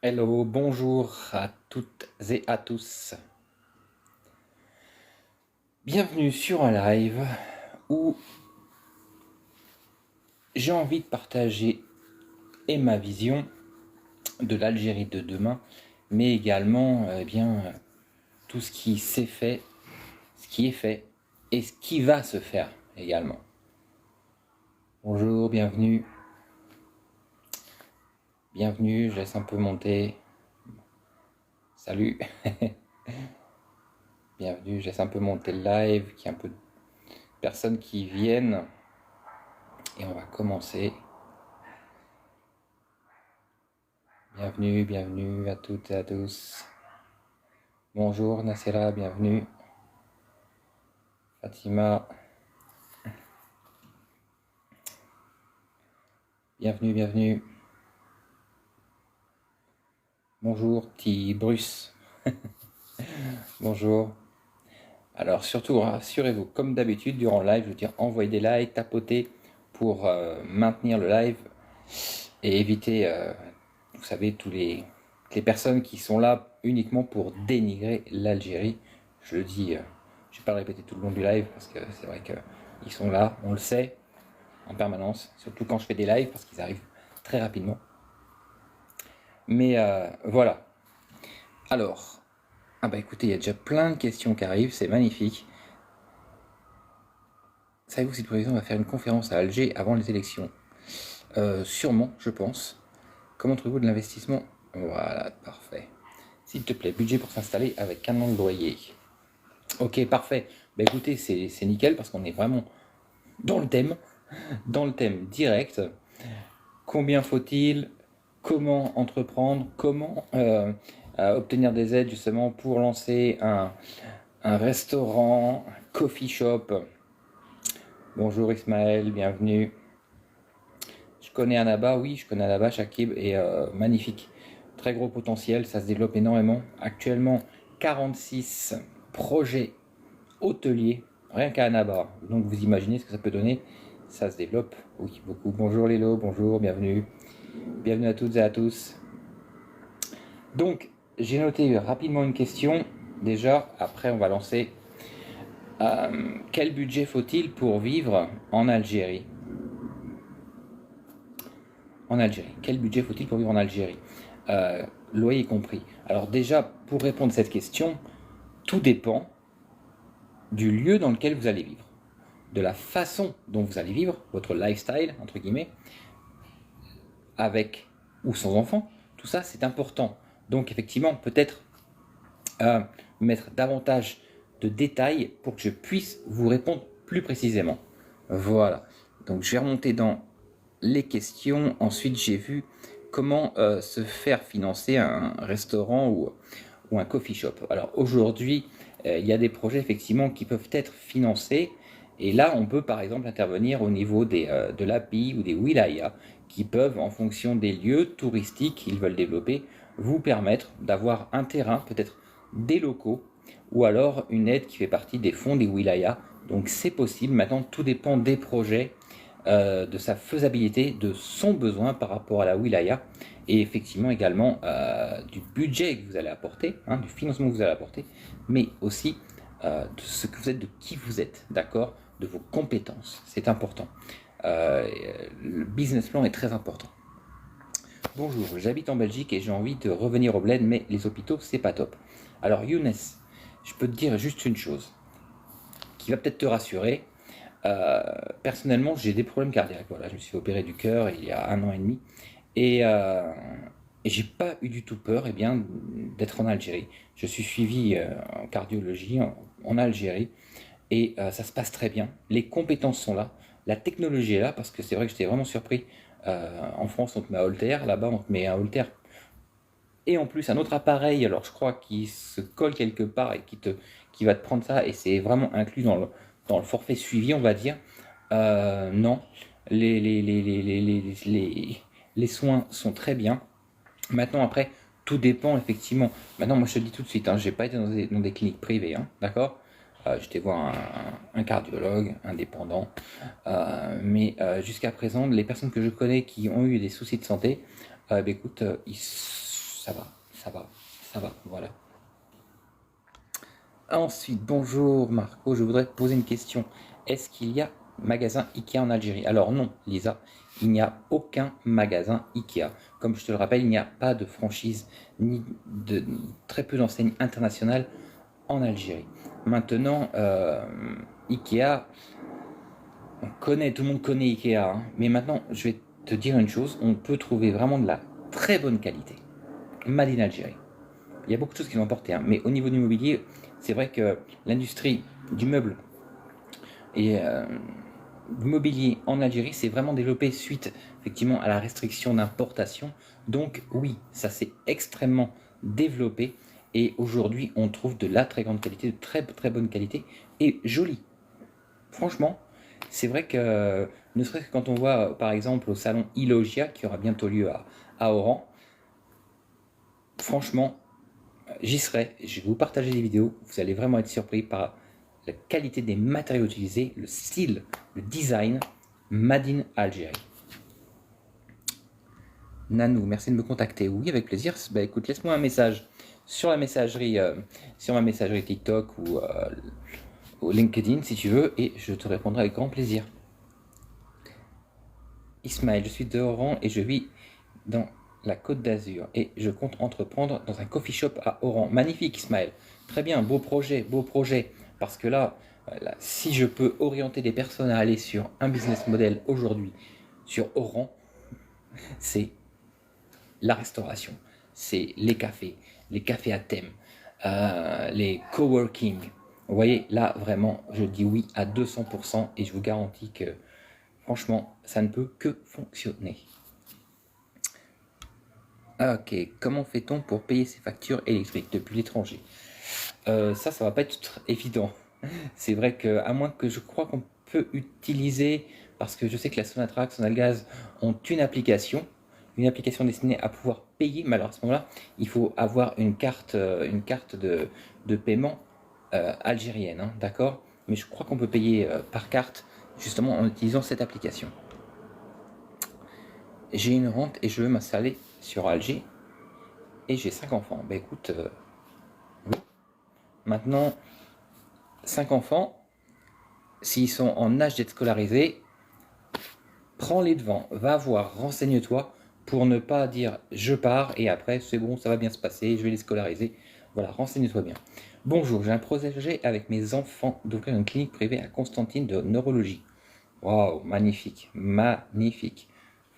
Hello, bonjour à toutes et à tous. Bienvenue sur un live où j'ai envie de partager ma vision de l'Algérie de demain, mais également tout ce qui s'est fait, ce qui est fait et ce qui va se faire également. Bonjour, bienvenue. Bienvenue, je laisse un peu monter. Salut. Bienvenue, je laisse un peu monter le live, qu'il y ait un peu de personnes qui viennent. Et on va commencer. Bienvenue, bienvenue à toutes et à tous. Bonjour Nassera, bienvenue. Fatima. Bienvenue, bienvenue. Bonjour, petit Bruce. Bonjour. Alors surtout, rassurez-vous, comme d'habitude, durant le live, je veux dire, envoyez des likes, tapotez pour maintenir le live et éviter, vous savez, les personnes qui sont là uniquement pour dénigrer l'Algérie. Je le dis, je ne vais pas le répéter tout le long du live parce que c'est vrai qu'ils sont là, on le sait, en permanence, surtout quand je fais des lives parce qu'ils arrivent très rapidement. Mais voilà. Alors, écoutez, il y a déjà plein de questions qui arrivent, c'est magnifique. Savez-vous si le président va faire une conférence à Alger avant les élections? Sûrement, je pense. Comment trouvez-vous de l'investissement? Voilà, parfait. S'il te plaît, budget pour s'installer avec un an de loyer. Ok, parfait. Écoutez, c'est nickel parce qu'on est vraiment dans le thème direct. Combien faut-il? Comment entreprendre? Comment obtenir des aides justement pour lancer un restaurant, un coffee shop? Bonjour Ismaël, bienvenue. Je connais Annaba, oui, je connais Annaba, Shakib est magnifique. Très gros potentiel, ça se développe énormément. Actuellement, 46 projets hôteliers, rien qu'à Annaba. Donc vous imaginez ce que ça peut donner. Ça se développe, oui, beaucoup. Bonjour Lélo, bonjour, bienvenue. Bienvenue à toutes et à tous. Donc, j'ai noté rapidement une question. Déjà, après on va lancer. Quel budget faut-il pour vivre en Algérie? En Algérie. Quel budget faut-il pour vivre en Algérie? Loyer compris. Alors déjà, pour répondre à cette question, tout dépend du lieu dans lequel vous allez vivre, de la façon dont vous allez vivre, votre lifestyle, entre guillemets, avec ou sans enfants. Tout ça, c'est important. Donc effectivement, peut-être mettre davantage de détails pour que je puisse vous répondre plus précisément. Voilà. Donc je vais remonter dans les questions. Ensuite, j'ai vu comment se faire financer un restaurant ou un coffee shop. Alors aujourd'hui, il y a des projets effectivement qui peuvent être financés. Et là, on peut par exemple intervenir au niveau de l'API ou des wilayas qui peuvent, en fonction des lieux touristiques qu'ils veulent développer, vous permettre d'avoir un terrain, peut-être des locaux, ou alors une aide qui fait partie des fonds des wilayas. Donc c'est possible. Maintenant, tout dépend des projets, de sa faisabilité, de son besoin par rapport à la wilaya, et effectivement également du budget que vous allez apporter, du financement que vous allez apporter, mais aussi de ce que vous êtes, de qui vous êtes, d'accord, de vos compétences. C'est important. Le business plan est très important. Bonjour, j'habite en Belgique et j'ai envie de revenir au bled, mais les hôpitaux, c'est pas top. Alors Younes, je peux te dire juste une chose qui va peut-être te rassurer. Personnellement, j'ai des problèmes cardiaques. Voilà, je me suis fait opérer du cœur il y a 1 an et demi et j'ai pas eu du tout peur d'être en Algérie. Je suis suivi en cardiologie en Algérie et ça se passe très bien. Les compétences sont là, la technologie est là parce que c'est vrai que j'étais vraiment surpris. En France, on te met un Holter, là-bas, on te met un Holter et en plus un autre appareil, alors je crois qu'il se colle quelque part et qui va te prendre ça, et c'est vraiment inclus dans le forfait suivi, on va dire. Non, les soins sont très bien. Maintenant, après, tout dépend effectivement. Maintenant, moi je te le dis tout de suite, j'ai pas été dans des cliniques privées, d'accord. J'étais voir un cardiologue indépendant, mais jusqu'à présent, les personnes que je connais qui ont eu des soucis de santé, écoute, ça va, ça va, ça va, voilà. Ensuite, bonjour Marco, je voudrais te poser une question. Est-ce qu'il y a magasin Ikea en Algérie? Alors non, Lisa, il n'y a aucun magasin Ikea. Comme je te le rappelle, il n'y a pas de franchise ni de très peu d'enseignes internationales en Algérie. Maintenant, Ikea, tout le monde connaît Ikea, hein, mais maintenant, je vais te dire une chose, on peut trouver vraiment de la très bonne qualité, made in Algérie. Il y a beaucoup de choses qui l'ont porté, hein, mais au niveau du mobilier, c'est vrai que l'industrie du meuble et du mobilier en Algérie s'est vraiment développée suite effectivement à la restriction d'importation. Donc oui, ça s'est extrêmement développé et aujourd'hui on trouve de la très grande qualité, de très très bonne qualité et jolie. Franchement, c'est vrai que ne serait-ce que quand on voit par exemple au salon Ilogia qui aura bientôt lieu à Oran, franchement, j'y serai, je vais vous partager des vidéos, vous allez vraiment être surpris par la qualité des matériaux utilisés, le style, le design, Made in Algérie. Nanou, merci de me contacter. Oui, avec plaisir. Bah écoute, laisse-moi un message sur la messagerie, sur ma messagerie TikTok ou LinkedIn si tu veux, et je te répondrai avec grand plaisir. Ismaël, je suis de Oran et je vis dans la Côte d'Azur et je compte entreprendre dans un coffee shop à Oran. Magnifique Ismaël, très bien, beau projet, parce que là, si je peux orienter des personnes à aller sur un business model aujourd'hui sur Oran, c'est la restauration, c'est les cafés à thème, les coworking. Vous voyez, là vraiment, je dis oui à 200% et je vous garantis que franchement, ça ne peut que fonctionner. Ok, comment fait-on pour payer ses factures électriques depuis l'étranger? Ça va pas être évident. C'est vrai que, à moins que je crois qu'on peut utiliser, parce que je sais que la Sonatrach, Sonalgaz ont une application destinée à pouvoir payer, mais alors à ce moment-là, il faut avoir une carte de paiement algérienne, hein, d'accord? Mais je crois qu'on peut payer par carte, justement en utilisant cette application. J'ai une rente et je veux m'installer sur Alger et j'ai 5 enfants. Ben écoute, oui. Maintenant, 5 enfants, s'ils sont en âge d'être scolarisés, prends-les devant, va voir, renseigne-toi pour ne pas dire je pars et après c'est bon, ça va bien se passer, je vais les scolariser. Voilà, renseigne-toi bien. Bonjour, j'ai un projet avec mes enfants d'ouvrir une clinique privée à Constantine de neurologie. Waouh, magnifique, magnifique.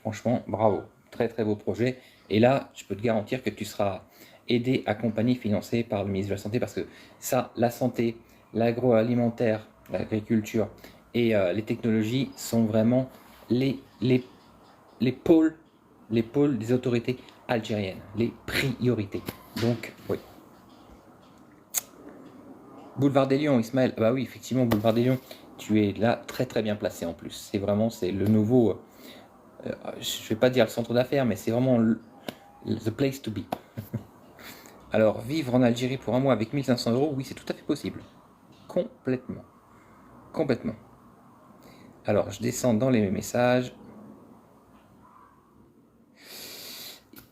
Franchement, bravo, très très beau projet. Et là, je peux te garantir que tu seras aidé, accompagné, financé par le ministre de la Santé parce que ça, la santé, l'agroalimentaire, l'agriculture et les technologies sont vraiment les pôles des autorités algériennes, les priorités. Donc, oui. Boulevard des Lions, Ismaël. Bah oui, effectivement, Boulevard des Lions, tu es là très très bien placé en plus. C'est vraiment, c'est le nouveau, je vais pas dire le centre d'affaires, mais c'est vraiment the place to be. Alors, vivre en Algérie pour un mois avec 1500 euros, oui, c'est tout à fait possible. Complètement. Complètement. Alors, je descends dans les messages.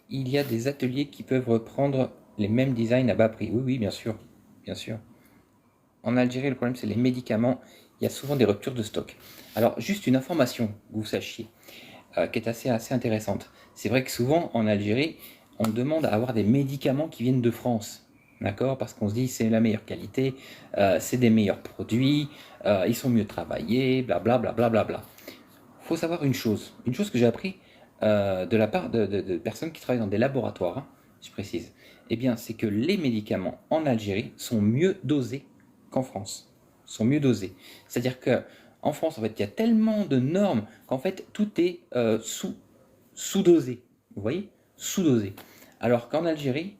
Il y a des ateliers qui peuvent reprendre les mêmes designs à bas prix. Oui, oui, bien sûr. Bien sûr. En Algérie, le problème, c'est les médicaments. Il y a souvent des ruptures de stock. Alors, juste une information, que vous sachiez, qui est assez intéressante. C'est vrai que souvent, en Algérie, on demande à avoir des médicaments qui viennent de France. D'accord? Parce qu'on se dit c'est la meilleure qualité, c'est des meilleurs produits, ils sont mieux travaillés, blablabla. Bla. Faut savoir une chose que j'ai appris de la part de personnes qui travaillent dans des laboratoires, hein, je précise. Eh bien, c'est que les médicaments en Algérie sont mieux dosés qu'en France. Sont mieux dosés. C'est-à-dire que en France, en fait, il y a tellement de normes qu'en fait, tout est sous-dosé. Vous voyez? Sous-dosé. Alors qu'en Algérie,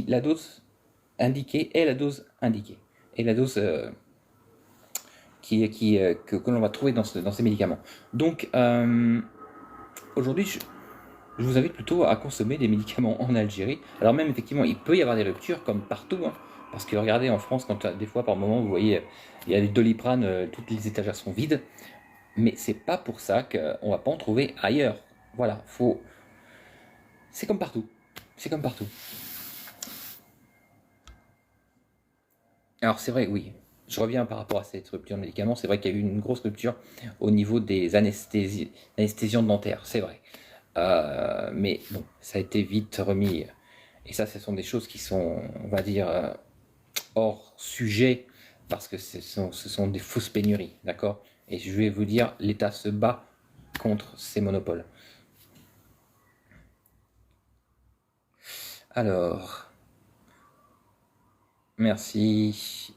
la dose indiquée est la dose indiquée. Et la dose que l'on va trouver dans ces médicaments. Donc, aujourd'hui, je vous invite plutôt à consommer des médicaments en Algérie. Alors même, effectivement, il peut y avoir des ruptures, comme partout, hein, parce que regardez, en France, quand des fois, par moment, vous voyez, il y a des Doliprane, toutes les étagères sont vides, mais c'est pas pour ça qu'on va pas en trouver ailleurs. Voilà, C'est comme partout. C'est comme partout. Alors c'est vrai, oui. Je reviens par rapport à cette rupture de médicaments. C'est vrai qu'il y a eu une grosse rupture au niveau des anesthésiants dentaires. C'est vrai. Mais bon, ça a été vite remis. Et ça, ce sont des choses qui sont, on va dire, hors sujet, parce que ce sont des fausses pénuries, d'accord? Et je vais vous dire, l'État se bat contre ces monopoles. Alors, merci.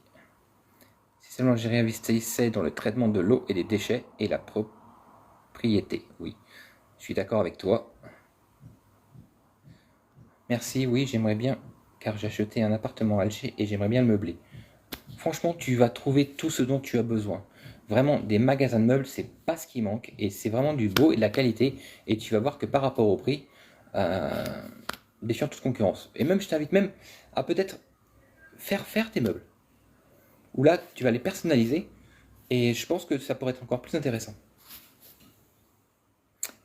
Si seulement j'ai réinvestissé dans le traitement de l'eau et des déchets et la propriété, oui. Je suis d'accord avec toi. Merci, oui, j'aimerais bien, car j'ai acheté un appartement à Alger et j'aimerais bien le meubler. Franchement, tu vas trouver tout ce dont tu as besoin. Vraiment, des magasins de meubles, c'est pas ce qui manque, et c'est vraiment du beau et de la qualité, et tu vas voir que par rapport au prix, euh, défiant toute concurrence. Et même, je t'invite même à peut-être faire tes meubles, où là, tu vas les personnaliser, et je pense que ça pourrait être encore plus intéressant.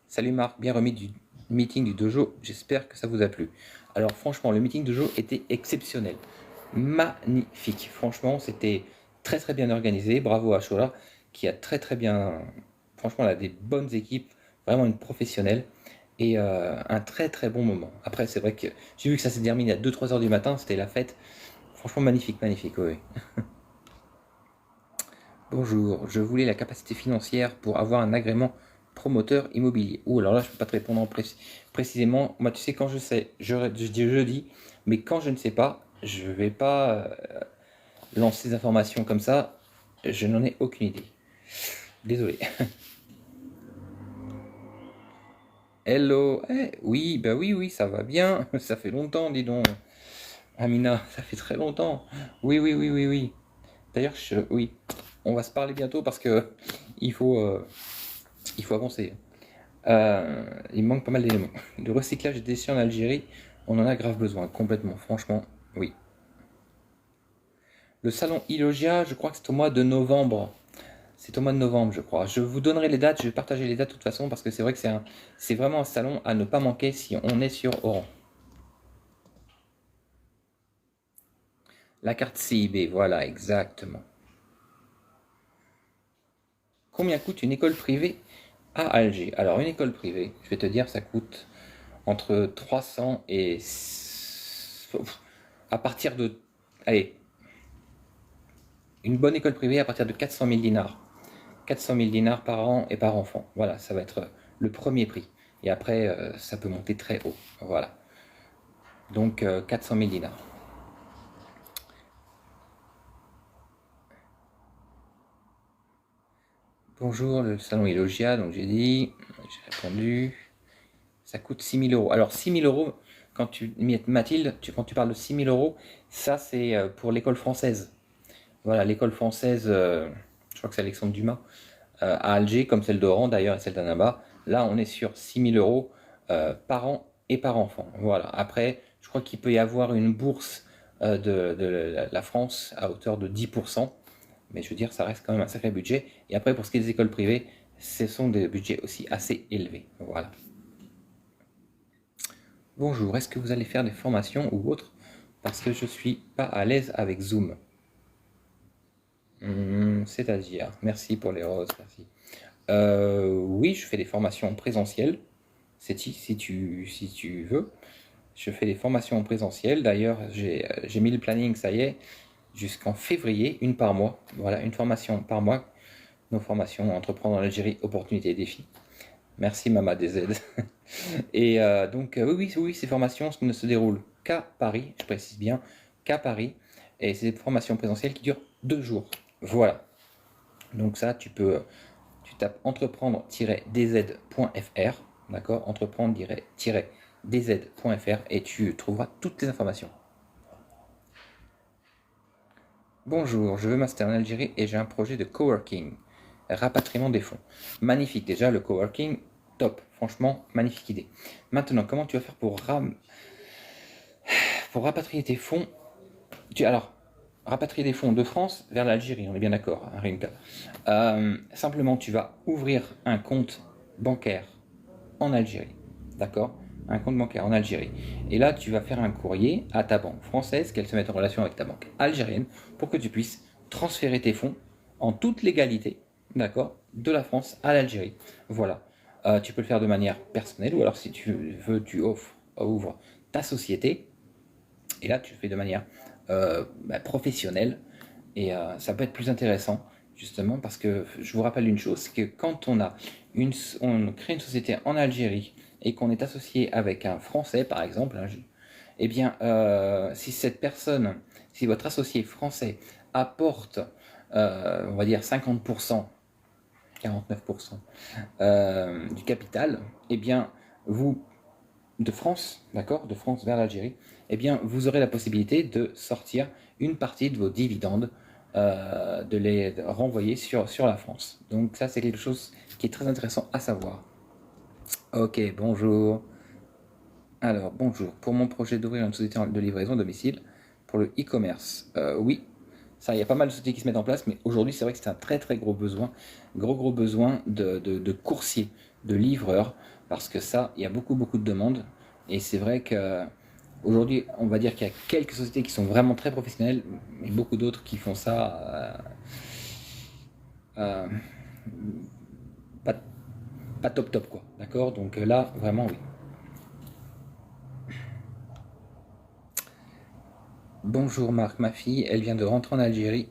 Salut Marc, bien remis du meeting du dojo, j'espère que ça vous a plu. Alors franchement, le meeting dojo était exceptionnel, magnifique. Franchement, c'était très très bien organisé. Bravo à Shola qui a très très bien, franchement, elle a des bonnes équipes, vraiment une professionnelle et un très très bon moment. Après, c'est vrai que j'ai vu que ça s'est terminé à 2-3 heures du matin, c'était la fête. Franchement, magnifique, magnifique, oui. Bonjour, je voulais la capacité financière pour avoir un agrément promoteur immobilier. Ou alors là, je ne peux pas te répondre précisément. Moi, tu sais, quand je sais, je dis, mais quand je ne sais pas, je ne vais pas lancer des informations comme ça. Je n'en ai aucune idée. Désolé. Hello. Oui, bah oui, oui, ça va bien. Ça fait longtemps, dis donc. Amina, ça fait très longtemps. Oui, oui, oui, oui, oui. D'ailleurs, oui, on va se parler bientôt parce que il faut, euh, il faut avancer. Il manque pas mal d'éléments. Le recyclage des déchets en Algérie, on en a grave besoin, complètement, franchement, oui. Le salon Ilogia, je crois que c'est au mois de novembre. C'est au mois de novembre, je crois. Je vous donnerai les dates, je vais partager les dates de toute façon, parce que c'est vrai que c'est vraiment un salon à ne pas manquer si on est sur Oran. La carte CIB, voilà, exactement. Combien coûte une école privée à Alger? Alors, une école privée, je vais te dire, ça coûte entre 300 et... à partir de... Allez, une bonne école privée à partir de 400 000 dinars. 400 000 dinars par an et par enfant. Voilà, ça va être le premier prix. Et après, ça peut monter très haut. Voilà. Donc, 400 000 dinars. Bonjour, le salon Elogia, donc j'ai dit, j'ai répondu. Ça coûte 6 000 euros. Alors, 6 000 euros, Mathilde, quand tu parles de 6 000 euros, ça c'est pour l'école française. Voilà, l'école française, je crois que c'est Alexandre Dumas, à Alger, comme celle d'Oran d'ailleurs et celle d'Annaba. Là, on est sur 6 000 euros par an et par enfant. Voilà. Après, je crois qu'il peut y avoir une bourse de la France à hauteur de 10%. Mais je veux dire, ça reste quand même un sacré budget. Et après, pour ce qui est des écoles privées, ce sont des budgets aussi assez élevés. Voilà. Bonjour, est-ce que vous allez faire des formations ou autres? Parce que je suis pas à l'aise avec Zoom. C'est-à-dire, merci pour les roses, merci. Oui, je fais des formations présentielles, si tu veux. Je fais des formations en présentiel. D'ailleurs, j'ai mis le planning, ça y est, jusqu'en février, une par mois. Voilà, une formation par mois. Nos formations Entreprendre en Algérie, opportunités et défis. Merci Mama DZ. Et donc, oui, oui, oui, ces formations ne se déroulent qu'à Paris, je précise bien, qu'à Paris. Et c'est des formations présentielles qui durent 2 jours. Voilà. Donc ça, tu tapes entreprendre-dz.fr, d'accord? Entreprendre-dz.fr et tu trouveras toutes les informations. Bonjour, je veux master en Algérie et j'ai un projet de coworking, rapatriement des fonds. Magnifique déjà, le coworking, top, franchement, magnifique idée. Maintenant, comment tu vas faire pour rapatrier tes fonds? Alors, rapatrier des fonds de France vers l'Algérie, on est bien d'accord, hein, Rinka. Simplement, tu vas ouvrir un compte bancaire en Algérie, d'accord? un compte bancaire en Algérie. Et là, tu vas faire un courrier à ta banque française, qu'elle se mette en relation avec ta banque algérienne, pour que tu puisses transférer tes fonds en toute légalité, d'accord, de la France à l'Algérie. Voilà. Tu peux le faire de manière personnelle, ou alors si tu veux, ouvres ta société, et là, tu le fais de manière professionnelle, et ça peut être plus intéressant, justement, parce que je vous rappelle une chose, c'est que quand on crée une société en Algérie et qu'on est associé avec un Français, par exemple, hein, eh bien, si votre associé français apporte, on va dire 50%, 49% du capital, eh bien, vous, de France, d'accord, de France vers l'Algérie, eh bien, vous aurez la possibilité de sortir une partie de vos dividendes, de les renvoyer sur la France. Donc ça, c'est quelque chose qui est très intéressant à savoir. Ok, bonjour. Alors, bonjour. Pour mon projet d'ouvrir une société de livraison à domicile pour le e-commerce, oui, ça, il y a pas mal de sociétés qui se mettent en place, mais aujourd'hui, c'est vrai que c'est un très très gros besoin, gros besoin de coursiers, de livreurs, parce que ça, il y a beaucoup de demandes, et c'est vrai que aujourd'hui, on va dire qu'il y a quelques sociétés qui sont vraiment très professionnelles, mais beaucoup d'autres qui font ça euh, pas, pas top quoi, d'accord? Donc là, vraiment, oui. Bonjour Marc, ma fille, elle vient de rentrer en Algérie.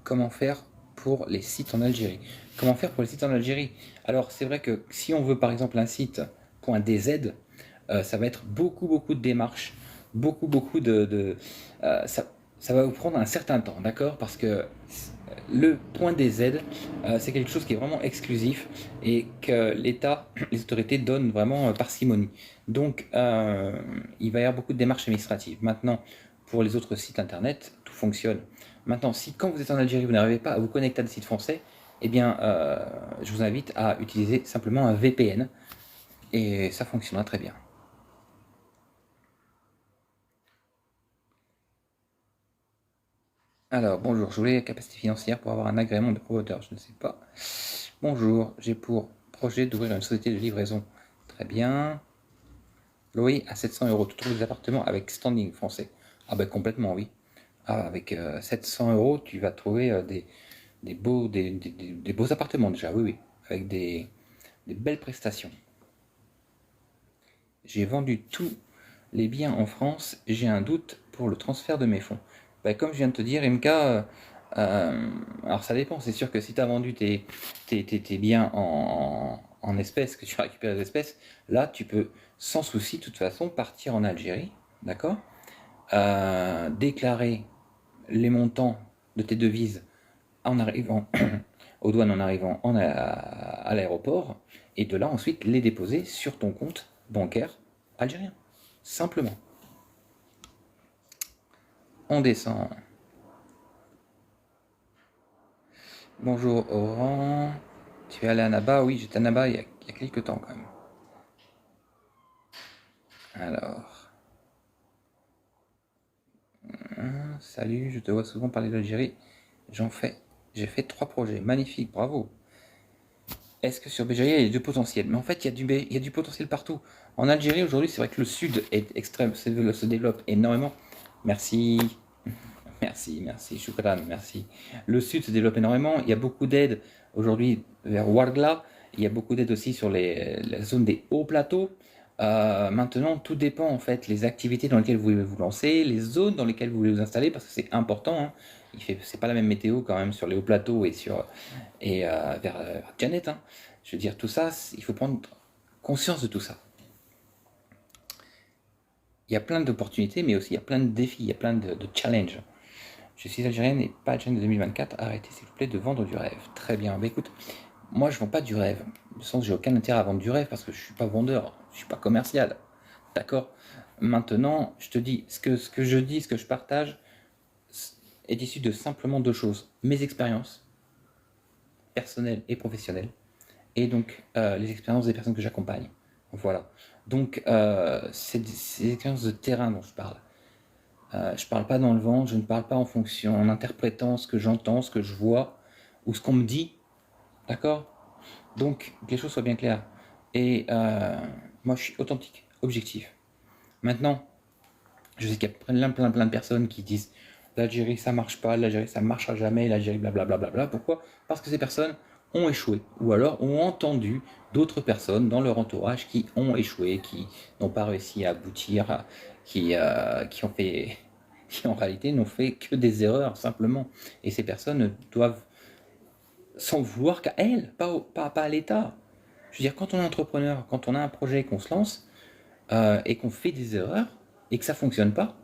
Comment faire pour les sites en Algérie? Comment faire pour les sites en Algérie? Alors, c'est vrai que si on veut par exemple un site .dz, ça va être beaucoup de démarches, beaucoup ça va vous prendre un certain temps, d'accord? Parce que le .dz, c'est quelque chose qui est vraiment exclusif et que l'État, les autorités donnent vraiment parcimonie. Donc, il va y avoir beaucoup de démarches administratives. Maintenant, pour les autres sites internet, tout fonctionne. Maintenant, si quand vous êtes en Algérie, vous n'arrivez pas à vous connecter à des sites français, eh bien, je vous invite à utiliser simplement un VPN et ça fonctionnera très bien. Alors, bonjour, je voulais la capacité financière pour avoir un agrément de promoteur, je ne sais pas. Bonjour, j'ai pour projet d'ouvrir une société de livraison. Très bien. Loyer à 700 euros. Tu trouves des appartements avec standing français? Ah ben complètement, oui. Ah, avec 700 euros, tu vas trouver des beaux appartements déjà, oui, oui. Avec des belles prestations. J'ai vendu tous les biens en France, j'ai un doute pour le transfert de mes fonds. Ben, comme je viens de te dire, MK, alors ça dépend, c'est sûr que si tu as vendu tes biens en espèces, que tu récupères les espèces, là tu peux sans souci, de toute façon, partir en Algérie, d'accord? Déclarer les montants de tes devises en arrivant aux douanes, en arrivant à l'aéroport, et de là ensuite les déposer sur ton compte bancaire algérien. Simplement. On descend. Bonjour Oran. Tu es allé à Naba? Oui, j'étais à Naba il y a quelques temps quand même. Alors. Salut, je te vois souvent parler d'Algérie. J'ai fait 3 projets. Magnifique, bravo. Est-ce que sur Béjaïa il y a du potentiel? Mais en fait, il y a du potentiel partout. En Algérie, aujourd'hui, c'est vrai que le sud est extrême, se développe énormément. Merci, merci, Choukran, merci. Le sud se développe énormément. Il y a beaucoup d'aides aujourd'hui vers Ouargla. Il y a beaucoup d'aides aussi sur la zone des hauts plateaux. Maintenant, tout dépend en fait, les activités dans lesquelles vous voulez vous lancer, les zones dans lesquelles vous voulez vous installer, parce que c'est important, hein. C'est pas la même météo quand même sur les hauts plateaux vers Janet, hein. Je veux dire, tout ça, il faut prendre conscience de tout ça. Il y a plein d'opportunités, mais aussi il y a plein de défis, il y a plein de challenges. Je suis algérienne et pas algérienne de 2024. Arrêtez s'il vous plaît de vendre du rêve. Très bien. Bah écoute, moi je vends pas du rêve. Du sens que j'ai aucun intérêt à vendre du rêve parce que je suis pas vendeur, je suis pas commercial. D'accord? Maintenant, je te dis, ce que je dis, ce que je partage est issu de simplement deux choses. Mes expériences personnelles et professionnelles. Et donc les expériences des personnes que j'accompagne. Voilà. Donc c'est des expériences de terrain dont je parle. Je parle pas dans le vent, je ne parle pas en fonction, en interprétant ce que j'entends, ce que je vois, ou ce qu'on me dit, d'accord? Donc, que les choses soient bien claires. Et moi, je suis authentique objectif. Maintenant, je sais qu'il y a plein de personnes qui disent l'Algérie ça marche pas, l'Algérie ça marchera jamais, l'Algérie blablabla. Pourquoi? Parce que ces personnes ont échoué ou alors ont entendu d'autres personnes dans leur entourage qui ont échoué, qui n'ont pas réussi à aboutir, qui ont fait, qui en réalité n'ont fait que des erreurs simplement. Et ces personnes doivent s'en vouloir qu'à elles, pas à l'État. Je veux dire, quand on est entrepreneur, quand on a un projet, qu'on se lance et qu'on fait des erreurs et que ça fonctionne pas,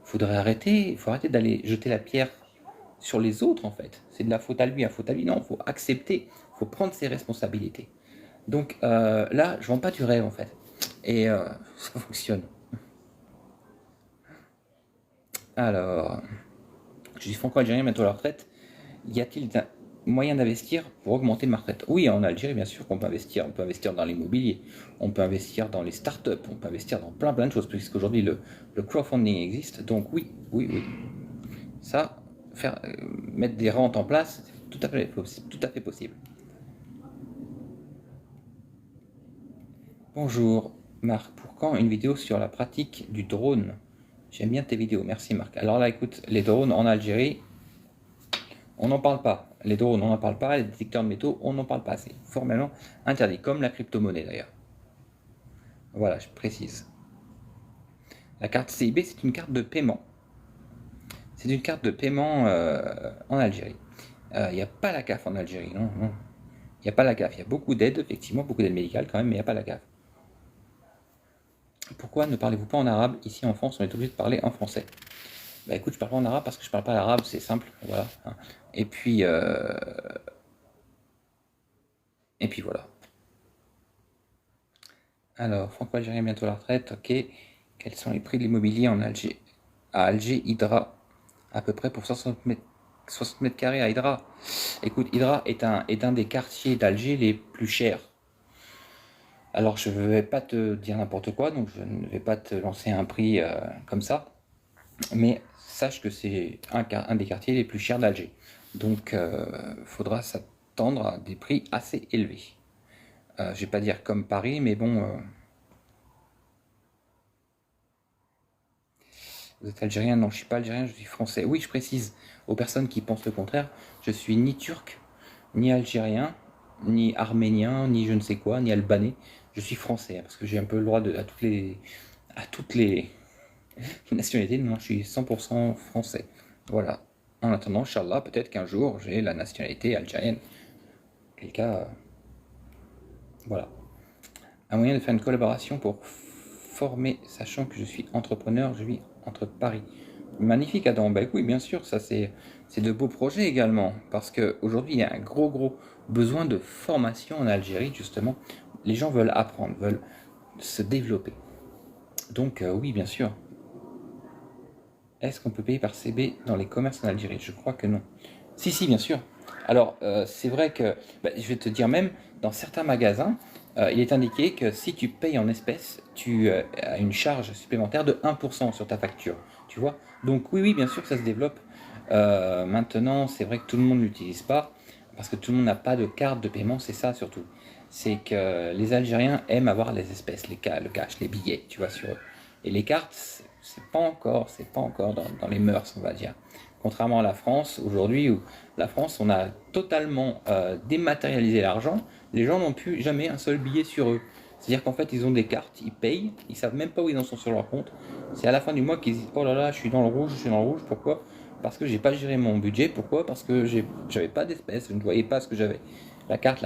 il faut arrêter d'aller jeter la pierre sur les autres en fait. C'est de la faute à lui, la faute à lui. Non, il faut accepter, il faut prendre ses responsabilités. Donc là, je vends pas du rêve en fait. Et ça fonctionne. Alors, je suis franco-algérien, bientôt à la retraite. Y a-t-il un moyen d'investir pour augmenter ma retraite? Oui, en Algérie, bien sûr qu'on peut investir. On peut investir dans l'immobilier, on peut investir dans les startups, on peut investir dans plein de choses, puisqu'aujourd'hui le crowdfunding existe. Donc oui. Ça, mettre des rentes en place, c'est tout à fait possible. Bonjour Marc, pour quand une vidéo sur la pratique du drone? J'aime bien tes vidéos, merci Marc. Alors là, écoute, les drones en Algérie, on n'en parle pas. Les drones, on n'en parle pas. Les détecteurs de métaux, on n'en parle pas. C'est formellement interdit, comme la crypto-monnaie d'ailleurs. Voilà, je précise. La carte CIB, c'est une carte de paiement. C'est une carte de paiement en Algérie. Il n'y a pas la CAF en Algérie, non. Il n'y a pas la CAF. Il y a beaucoup d'aides, effectivement, beaucoup d'aides médicales quand même, mais il n'y a pas la CAF. Pourquoi ne parlez-vous pas en arabe? Ici en France, on est obligé de parler en français. Bah écoute, je parle pas en arabe parce que je parle pas l'arabe, c'est simple, voilà. Et puis, voilà. Alors, franco-algérien bientôt à la retraite, ok. Quels sont les prix de l'immobilier en Alger? À Alger, Hydra, à peu près pour 60 mètres carrés à Hydra. Écoute, Hydra est un des quartiers d'Alger les plus chers. Alors, je ne vais pas te dire n'importe quoi, donc je ne vais pas te lancer un prix comme ça. Mais sache que c'est un des quartiers les plus chers d'Alger. Donc, faudra s'attendre à des prix assez élevés. Je vais pas dire comme Paris, mais bon. Vous êtes algérien? Non, je suis pas algérien, je suis français. Oui, je précise aux personnes qui pensent le contraire, je suis ni turc, ni algérien, ni arménien, ni je ne sais quoi, ni albanais. Je suis français, parce que j'ai un peu le droit à toutes les nationalités. Non, je suis 100% français. Voilà. En attendant, Inch'Allah, peut-être qu'un jour, j'ai la nationalité algérienne. Quel cas, voilà. Un moyen de faire une collaboration pour former, sachant que je suis entrepreneur, je vis entre Paris. Magnifique Adam, bah oui bien sûr, ça c'est de beaux projets également, parce qu'aujourd'hui il y a un gros besoin de formation en Algérie justement. Les gens veulent apprendre, veulent se développer. Donc oui bien sûr. Est-ce qu'on peut payer par CB dans les commerces en Algérie? Je crois que non. Si, bien sûr. Alors, c'est vrai que, je vais te dire même, dans certains magasins, il est indiqué que si tu payes en espèces, tu as une charge supplémentaire de 1% sur ta facture. Tu vois? Donc oui, bien sûr, ça se développe. Maintenant, c'est vrai que tout le monde ne l'utilise pas, parce que tout le monde n'a pas de carte de paiement, c'est ça surtout. C'est que les Algériens aiment avoir les espèces, le cash, les billets, tu vois, sur eux. Et les cartes, c'est pas encore dans les mœurs, on va dire. Contrairement à la France, aujourd'hui, où la France, on a totalement dématérialisé l'argent, les gens n'ont plus jamais un seul billet sur eux. C'est-à-dire qu'en fait, ils ont des cartes, ils payent, ils savent même pas où ils en sont sur leur compte. C'est à la fin du mois qu'ils disent oh là là, je suis dans le rouge, pourquoi? Parce que j'ai pas géré mon budget, pourquoi? Parce que j'avais pas d'espèces, je ne voyais pas ce que j'avais. La carte.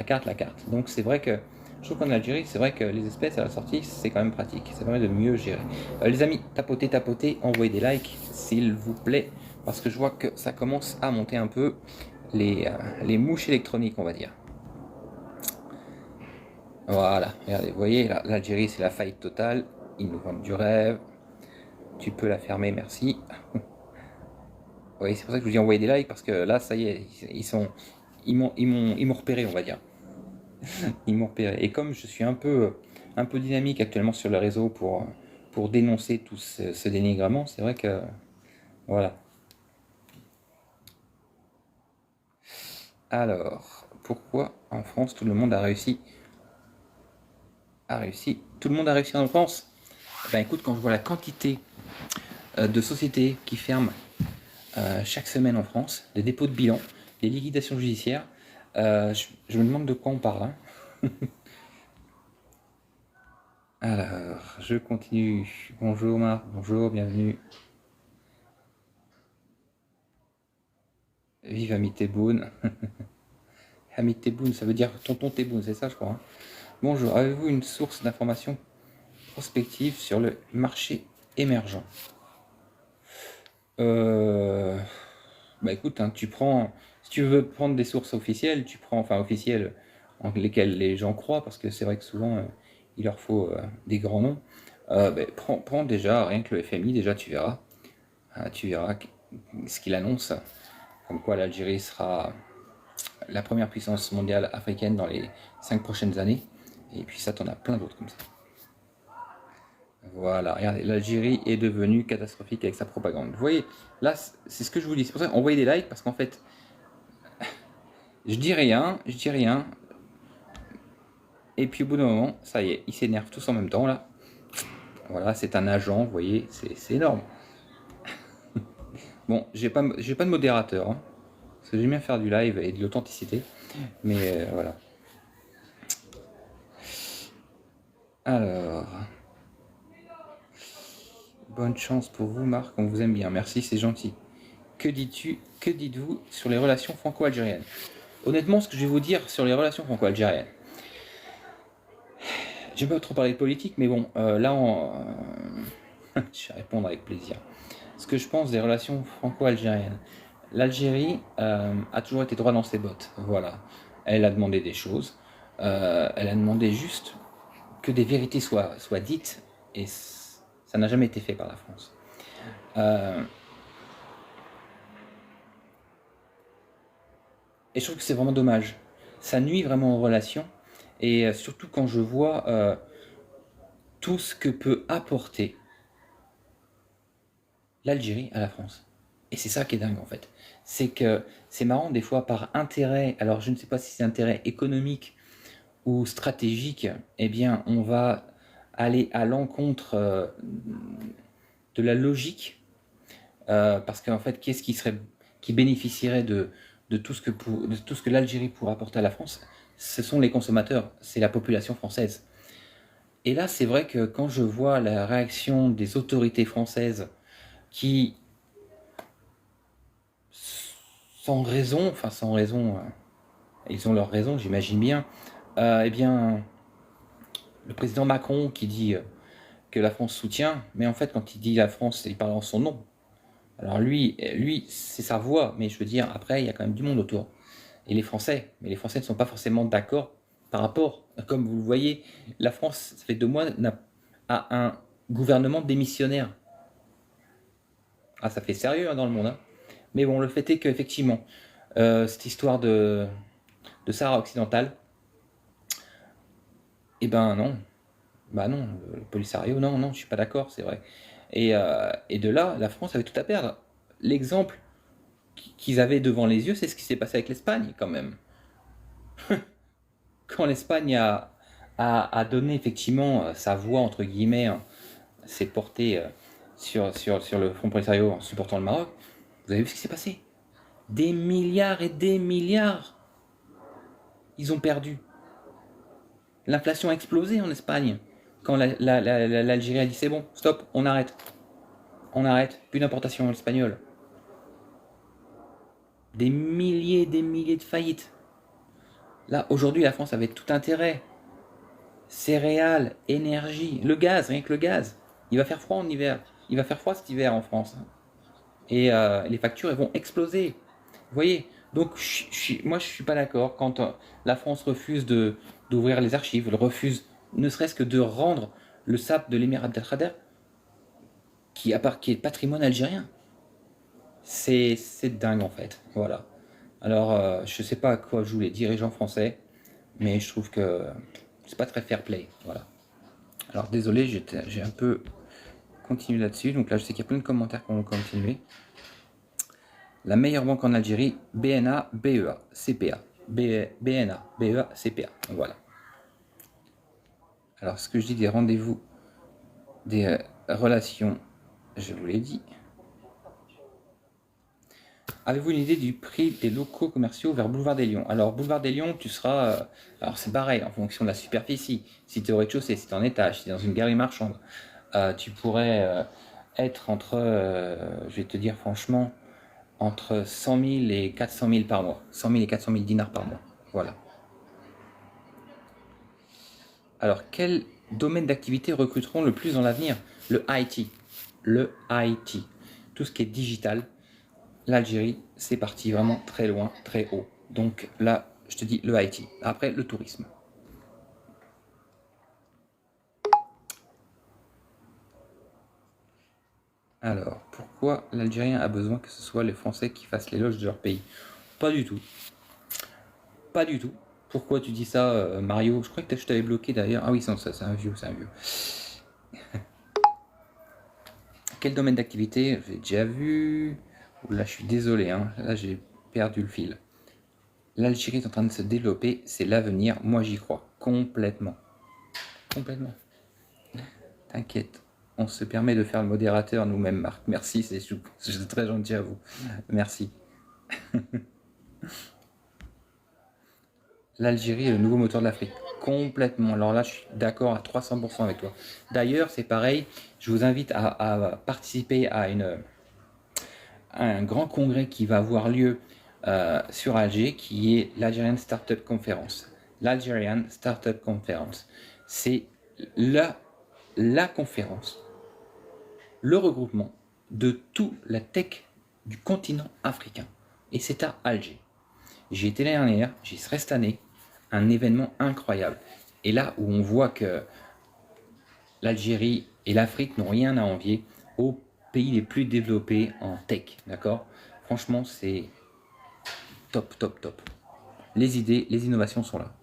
Donc c'est vrai que je trouve qu'en Algérie, c'est vrai que les espèces à la sortie, c'est quand même pratique. Ça permet de mieux gérer. Les amis, tapotez, envoyez des likes, s'il vous plaît, parce que je vois que ça commence à monter un peu les mouches électroniques, on va dire. Voilà, regardez, vous voyez, l'Algérie, c'est la faillite totale. Ils nous vendent du rêve. Tu peux la fermer, merci. Oui, c'est pour ça que je vous dis envoyer des likes, parce que là, ça y est, ils m'ont repéré, on va dire. Ils m'ont repéré. Et comme je suis un peu dynamique actuellement sur le réseau pour dénoncer tout ce dénigrement, c'est vrai que voilà. Alors, pourquoi en France tout le monde a réussi Tout le monde a réussi en France. Ben écoute, quand je vois la quantité de sociétés qui ferment chaque semaine en France, des dépôts de bilan, des liquidations judiciaires, je me demande de quoi on parle. Hein. Alors, je continue. Bonjour Marc, bonjour, bienvenue. Vive Ami Tebboune. Ami Tebboune, ça veut dire tonton Tebboune, c'est ça je crois. Hein. Bonjour, avez-vous une source d'information prospective sur le marché émergent? Bah écoute, hein, tu prends, si tu veux prendre des sources officielles, tu prends, enfin officielles, en lesquelles les gens croient, parce que c'est vrai que souvent il leur faut des grands noms. Bah, prends déjà, rien que le FMI, déjà tu verras ce qu'il annonce, comme quoi l'Algérie sera la première puissance mondiale africaine dans les 5 prochaines années, et puis ça t'en as plein d'autres comme ça. Voilà, regardez, l'Algérie est devenue catastrophique avec sa propagande. Vous voyez, là, c'est ce que je vous dis. C'est pour ça qu'envoyez des likes, parce qu'en fait, je dis rien, et puis au bout d'un moment, ça y est, ils s'énervent tous en même temps, là. Voilà, c'est un agent, vous voyez, c'est énorme. Bon, j'ai pas de modérateur, hein, parce que j'aime bien faire du live et de l'authenticité, mais voilà. Alors... Bonne chance pour vous, Marc, on vous aime bien. Merci, c'est gentil. Que dites-vous sur les relations franco-algériennes? Honnêtement, ce que je vais vous dire sur les relations franco-algériennes, j'aime pas trop parler de politique, mais bon, là, je vais répondre avec plaisir. Ce que je pense des relations franco-algériennes. L'Algérie a toujours été droit dans ses bottes. Voilà. Elle a demandé des choses. Elle a demandé juste que des vérités soient dites, et ça n'a jamais été fait par la France. Et je trouve que c'est vraiment dommage. Ça nuit vraiment aux relations. Et surtout quand je vois tout ce que peut apporter l'Algérie à la France. Et c'est ça qui est dingue en fait. C'est que c'est marrant des fois par intérêt, alors je ne sais pas si c'est intérêt économique ou stratégique, eh bien on va aller à l'encontre de la logique. Parce qu'en fait, qui bénéficierait de tout ce que l'Algérie pourrait apporter à la France? Ce sont les consommateurs, c'est la population française. Et là, c'est vrai que quand je vois la réaction des autorités françaises qui, sans raison, ils ont leur raison, j'imagine bien, eh bien, le président Macron qui dit que la France soutient, mais en fait, quand il dit la France, il parle en son nom. Alors lui, c'est sa voix, mais je veux dire, après, il y a quand même du monde autour. Et les Français, mais les Français ne sont pas forcément d'accord par rapport, comme vous le voyez, la France, ça fait 2 mois, a un gouvernement démissionnaire. Ah, ça fait sérieux hein, dans le monde. Hein. Mais bon, le fait est qu'effectivement, cette histoire de Sahara occidental, eh ben non, bah non, le Polisario, non, non, je suis pas d'accord, c'est vrai. Et de là, la France avait tout à perdre. L'exemple qu'ils avaient devant les yeux, c'est ce qui s'est passé avec l'Espagne, quand même. Quand l'Espagne a donné effectivement sa voix, entre guillemets, hein, s'est portée sur le Front Polisario en supportant le Maroc, vous avez vu ce qui s'est passé? Des milliards et des milliards ils ont perdu. L'inflation a explosé en Espagne. Quand l'Algérie a dit c'est bon, stop, on arrête. On arrête, plus d'importation espagnole. Des milliers de faillites. Là, aujourd'hui, la France avait tout intérêt. Céréales, énergie, le gaz, rien que le gaz. Il va faire froid en hiver. Il va faire froid cet hiver en France. Et les factures, elles vont exploser. Vous voyez? Donc, moi, je suis pas d'accord quand la France refuse d'ouvrir les archives, elle refuse ne serait-ce que de rendre le sable de l'émir Abdelkader, qui est patrimoine algérien. C'est dingue en fait. Voilà. Alors, je sais pas à quoi jouent les dirigeants français, mais je trouve que c'est pas très fair play. Voilà. Alors, désolé, j'ai un peu continué là-dessus. Donc là, je sais qu'il y a plein de commentaires qui vont continuer. La meilleure banque en Algérie, BNA, BEA, CPA. BNA, BEA, CPA. Donc voilà. Alors, ce que je dis des rendez-vous, des relations, je vous l'ai dit. Avez-vous une idée du prix des locaux commerciaux vers Boulevard des Lions? Alors, Boulevard des Lions, tu seras... alors, c'est pareil, en fonction de la superficie. Si tu es au rez-de-chaussée, si tu es en étage, si tu es dans une galerie marchande, tu pourrais être entre, je vais te dire franchement, entre 100 000 et 400 000 par mois. 100 000 et 400 000 dinars par mois. Voilà. Alors, quel domaine d'activité recruteront le plus dans l'avenir? Le IT. Le IT. Tout ce qui est digital. L'Algérie, c'est parti vraiment très loin, très haut. Donc là, je te dis le IT. Après, le tourisme. Alors, pourquoi l'Algérien a besoin que ce soit les Français qui fassent l'éloge de leur pays? Pas du tout. Pas du tout. Pourquoi tu dis ça, Mario? Je crois que je t'avais bloqué d'ailleurs. Ah oui, ça, c'est un vieux, c'est un vieux. Quel domaine d'activité? J'ai déjà vu. Là, je suis désolé, hein. Là, j'ai perdu le fil. L'Algérie est en train de se développer, c'est l'avenir. Moi, j'y crois complètement. Complètement. T'inquiète, on se permet de faire le modérateur nous-mêmes, Marc. Merci, c'est très gentil à vous. Merci. L'Algérie est le nouveau moteur de l'Afrique. Complètement. Alors là, je suis d'accord à 300% avec toi. D'ailleurs, c'est pareil, je vous invite à participer à un grand congrès qui va avoir lieu sur Alger, qui est l'Algerian Startup Conference. L'Algerian Startup Conference. C'est la conférence, le regroupement de toute la tech du continent africain. Et c'est à Alger. J'y étais l'année dernière, j'y serai cette année. Un événement incroyable. Et là où on voit que l'Algérie et l'Afrique n'ont rien à envier aux pays les plus développés en tech. D'accord? Franchement, c'est top, top, top. Les idées, les innovations sont là.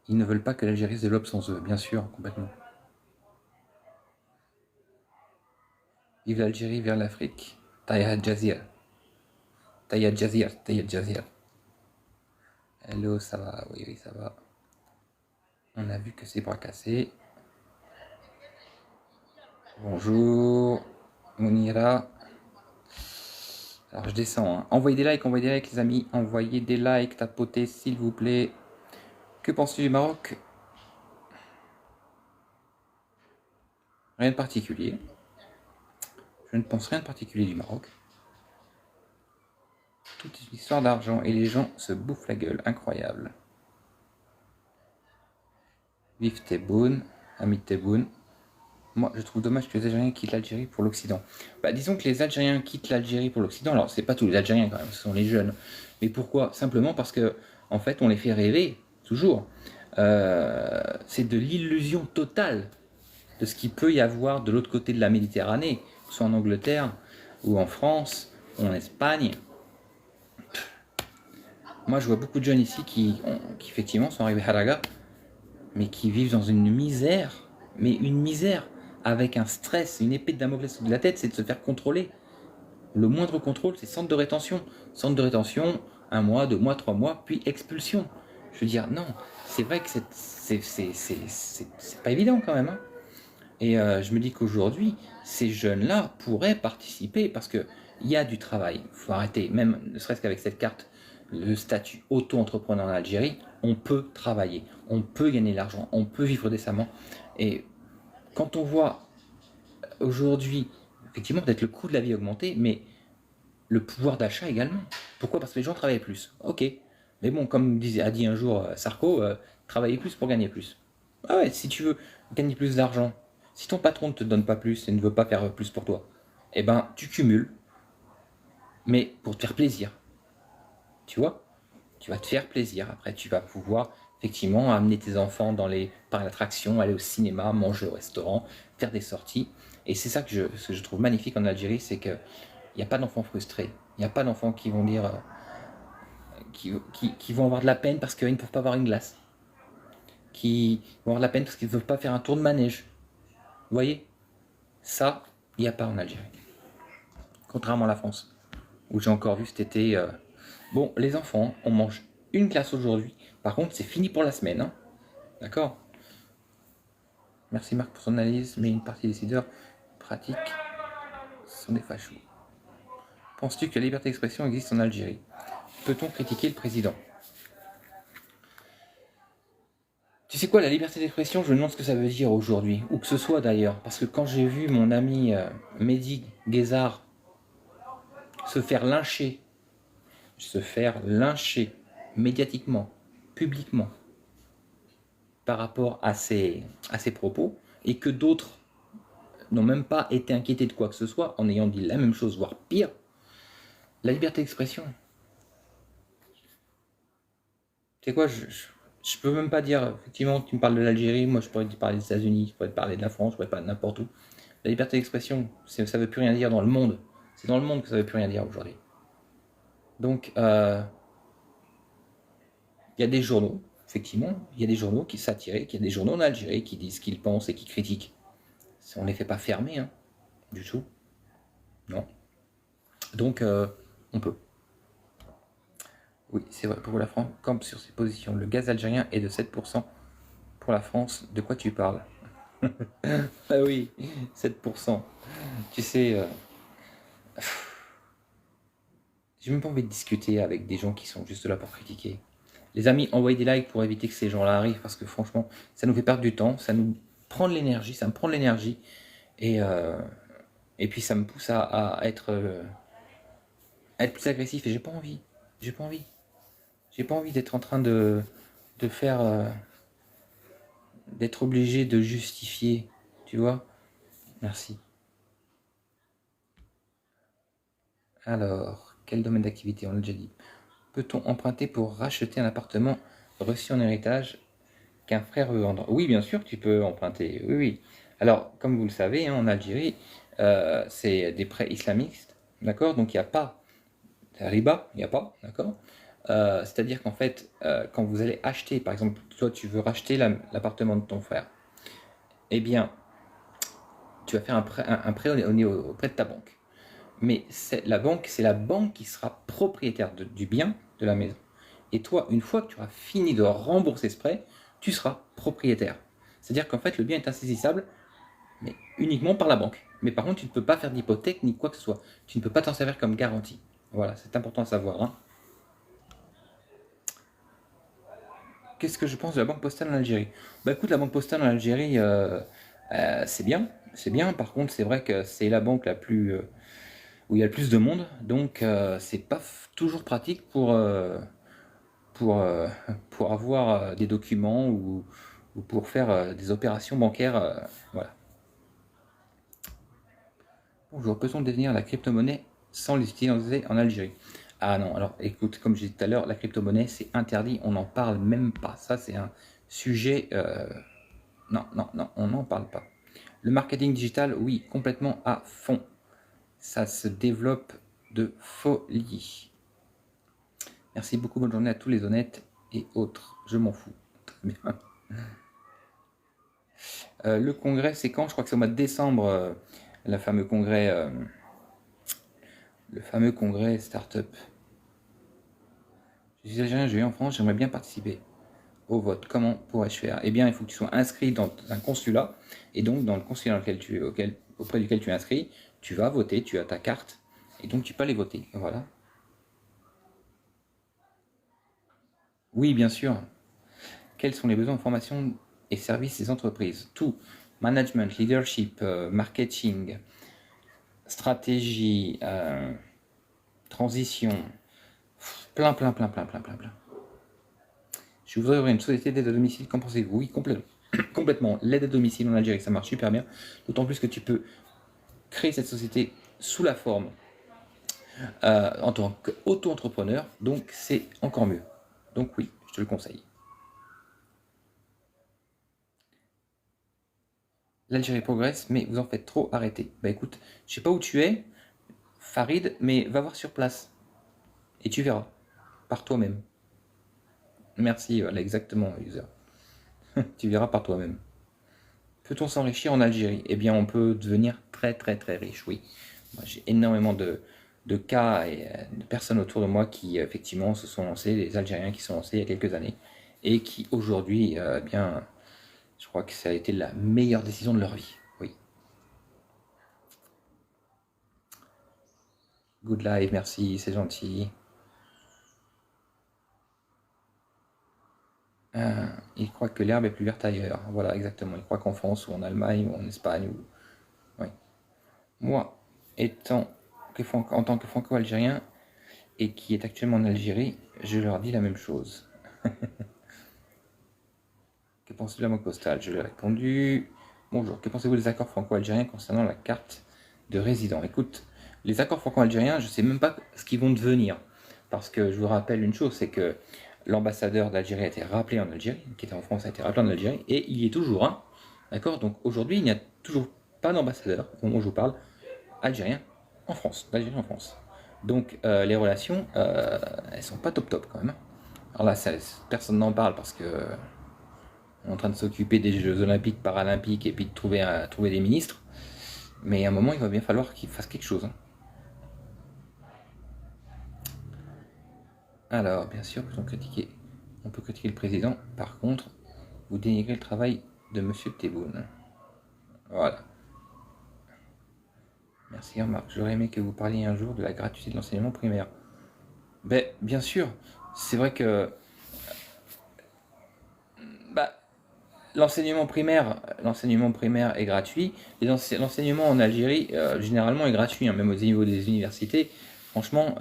Ils ne veulent pas que l'Algérie se développe sans eux, bien sûr, complètement. Vive l'Algérie vers l'Afrique. Taïa Jazir. Taïa Jazir, Taïa Jazir. Hello, ça va? Oui, oui, ça va. On a vu que c'est bras cassés. Bonjour, Mounira. Alors je descends. Hein. Envoyez des likes, les amis. Envoyez des likes, tapotez, s'il vous plaît. Que penses-tu du Maroc? Rien de particulier. Je ne pense rien de particulier du Maroc. Tout est une histoire d'argent et les gens se bouffent la gueule. Incroyable. Vive Tebboune, ami Tebboune. Moi, je trouve dommage que les Algériens quittent l'Algérie pour l'Occident. Bah, disons que les Algériens quittent l'Algérie pour l'Occident. Alors, c'est pas tous les Algériens quand même, ce sont les jeunes. Mais pourquoi? Simplement parce que, en fait, on les fait rêver, toujours. C'est de l'illusion totale de ce qu'il peut y avoir de l'autre côté de la Méditerranée, que ce soit en Angleterre, ou en France, ou en Espagne. Moi, je vois beaucoup de jeunes ici qui effectivement, sont arrivés à Haraga, mais qui vivent dans une misère, mais une misère, avec un stress, une épée de Damoclès au-dessus de la tête, c'est de se faire contrôler. Le moindre contrôle, c'est centre de rétention. Centre de rétention, 1 mois, 2 mois, 3 mois, puis expulsion. Je veux dire, non, c'est vrai que c'est pas évident quand même. Hein. Et je me dis qu'aujourd'hui, ces jeunes-là pourraient participer parce qu'il y a du travail. Il faut arrêter, même ne serait-ce qu'avec cette carte, le statut auto-entrepreneur en Algérie, on peut travailler, on peut gagner de l'argent, on peut vivre décemment. Et quand on voit aujourd'hui, effectivement, peut-être le coût de la vie augmenté, mais le pouvoir d'achat également. Pourquoi? Parce que les gens travaillent plus. Ok. Mais bon, comme a dit un jour Sarko, travailler plus pour gagner plus. Ah ouais, si tu veux gagner plus d'argent, si ton patron ne te donne pas plus et ne veut pas faire plus pour toi, eh ben tu cumules, mais pour te faire plaisir. Tu vois? Tu vas te faire plaisir. Après, tu vas pouvoir effectivement amener tes enfants dans les parcs d'attractions, aller au cinéma, manger au restaurant, faire des sorties. Et c'est ça que je trouve magnifique en Algérie, c'est qu'il n'y a pas d'enfants frustrés. Il n'y a pas d'enfants qui vont dire, qui vont avoir de la peine parce qu'ils ne peuvent pas avoir une glace. Qui vont avoir de la peine parce qu'ils ne peuvent pas faire un tour de manège. Vous voyez? Ça, il n'y a pas en Algérie. Contrairement à la France, où j'ai encore vu cet été. Bon, les enfants, on mange une glace aujourd'hui. Par contre, c'est fini pour la semaine. Hein. D'accord? Merci Marc pour son analyse, mais une partie des décideurs pratiques sont des fachos. Penses-tu que la liberté d'expression existe en Algérie? Peut-on critiquer le président? Tu sais quoi, la liberté d'expression, je me demande ce que ça veut dire aujourd'hui, où que ce soit d'ailleurs, parce que quand j'ai vu mon ami Mehdi Guézard se faire lyncher médiatiquement, publiquement, par rapport à ses propos, et que d'autres n'ont même pas été inquiétés de quoi que ce soit, en ayant dit la même chose, voire pire, la liberté d'expression. Tu sais quoi, je peux même pas dire, effectivement, tu me parles de l'Algérie, moi je pourrais te parler des États-Unis, je pourrais te parler de la France, je pourrais te parler de n'importe où. La liberté d'expression, ça veut plus rien dire dans le monde. C'est dans le monde que ça veut plus rien dire aujourd'hui. Donc, il y a des journaux, effectivement, il y a des journaux qui s'attirent, il y a des journaux en Algérie qui disent ce qu'ils pensent et qui critiquent. On ne les fait pas fermer, hein, du tout. Non. Donc, on peut. Oui, c'est vrai, pour la France, campe sur ses positions. Le gaz algérien est de 7% pour la France. De quoi tu parles? Ah oui, 7%. Tu sais, j'ai même pas envie de discuter avec des gens qui sont juste là pour critiquer. Les amis, envoyez des likes pour éviter que ces gens-là arrivent, parce que franchement, ça nous fait perdre du temps, ça nous prend de l'énergie, ça me prend de l'énergie, et puis ça me pousse à être plus agressif, et j'ai pas envie. J'ai pas envie. J'ai pas envie d'être en train de faire... d'être obligé de justifier, tu vois. Merci. Alors, quel domaine d'activité? On l'a déjà dit. Peut-on emprunter pour racheter un appartement reçu en héritage qu'un frère veut vendre? Oui, bien sûr, tu peux emprunter. Oui, oui. Alors, comme vous le savez, hein, en Algérie, c'est des prêts islamistes, d'accord? Donc, il n'y a pas de riba, il n'y a pas, d'accord? C'est-à-dire qu'en fait, quand vous allez acheter, par exemple, toi, tu veux racheter l'appartement de ton frère, eh bien, tu vas faire un prêt auprès de ta banque. Mais c'est la banque qui sera propriétaire du bien, de la maison. Et toi, une fois que tu auras fini de rembourser ce prêt, tu seras propriétaire. C'est-à-dire qu'en fait, le bien est insaisissable, mais uniquement par la banque. Mais par contre, tu ne peux pas faire d'hypothèque ni quoi que ce soit. Tu ne peux pas t'en servir comme garantie. Voilà, c'est important à savoir, hein. Qu'est-ce que je pense de la banque postale en Algérie? Bah écoute, la banque postale en Algérie, c'est bien. C'est bien. Par contre, c'est vrai que c'est la banque la plus où il y a le plus de monde, donc c'est pas toujours pratique pour, euh, pour avoir des documents ou pour faire des opérations bancaires. Voilà. Bonjour, peut-on détenir la crypto-monnaie sans l'utiliser en Algérie? Ah non, alors écoute, comme je disais tout à l'heure, la crypto-monnaie c'est interdit, on n'en parle même pas. Ça c'est un sujet... non, non, non, on n'en parle pas. Le marketing digital, oui, complètement à fond. Ça se développe de folie. Merci beaucoup, bonne journée à tous les honnêtes et autres. Je m'en fous. Très bien. Le congrès, c'est quand? Je crois que c'est au mois de décembre, le fameux congrès Startup. Je suis algérien, je vis en France, j'aimerais bien participer au vote. Comment pourrais-je faire? Eh bien, il faut que tu sois inscrit dans un consulat, et donc dans le consulat auprès duquel tu es inscrit, tu vas voter, tu as ta carte, et donc tu peux aller voter. Voilà. Oui, bien sûr. Quels sont les besoins en formation et services des entreprises? Tout. Management, leadership, marketing, stratégie, transition. Plein, plein, plein, plein, plein, plein, plein. Je voudrais ouvrir une société d'aide à domicile. Qu'en pensez-vous? Oui, complètement. Complètement. L'aide à domicile en Algérie, ça marche super bien. D'autant plus que tu peux créer cette société sous la forme en tant qu'auto-entrepreneur. Donc, c'est encore mieux. Donc, oui, je te le conseille. L'Algérie progresse, mais vous en faites trop, arrêtez. Bah écoute, je sais pas où tu es, Farid, mais va voir sur place. Et tu verras. Par toi-même. Merci, voilà, exactement, user. Tu verras par toi-même. Peut-on s'enrichir en Algérie? Eh bien, on peut devenir très, très, très riche, oui. Moi, j'ai énormément de cas et de personnes autour de moi qui, effectivement, se sont lancés, des Algériens qui se sont lancés il y a quelques années, et qui, aujourd'hui, eh bien, Je crois que ça a été la meilleure décision de leur vie. Oui. Good live, merci, c'est gentil. Ils croient que l'herbe est plus verte ailleurs. Voilà, exactement. Ils croient qu'en France ou en Allemagne ou en Espagne ou... Oui. Moi, en tant que franco-algérien et qui est actuellement en Algérie, je leur dis la même chose. Que pensez-vous de la banque postale? Je lui ai répondu. Bonjour, que pensez-vous des accords franco-algériens concernant la carte de résident? Écoute, les accords franco-algériens, je ne sais même pas ce qu'ils vont devenir. Parce que je vous rappelle une chose, c'est que l'ambassadeur d'Algérie a été rappelé en Algérie, qui était en France a été rappelé en Algérie, et il y est toujours un. D'accord. Donc aujourd'hui, il n'y a toujours pas d'ambassadeur, au moment où je vous parle, algérien en France, d'Algérie en France. Donc les relations, elles sont pas top top quand même. Alors là, personne n'en parle parce que on est en train de s'occuper des Jeux Olympiques, Paralympiques et puis de trouver des ministres. Mais à un moment, il va bien falloir qu'ils fassent quelque chose, hein. Alors, bien sûr, on peut critiquer le président. Par contre, vous dénigrez le travail de Monsieur Tebboune. Voilà. Merci Marc. J'aurais aimé que vous parliez un jour de la gratuité de l'enseignement primaire. Ben, bien sûr. C'est vrai que bah, l'enseignement primaire est gratuit. L'enseignement en Algérie, généralement, est gratuit, hein, même au niveau des universités. Franchement,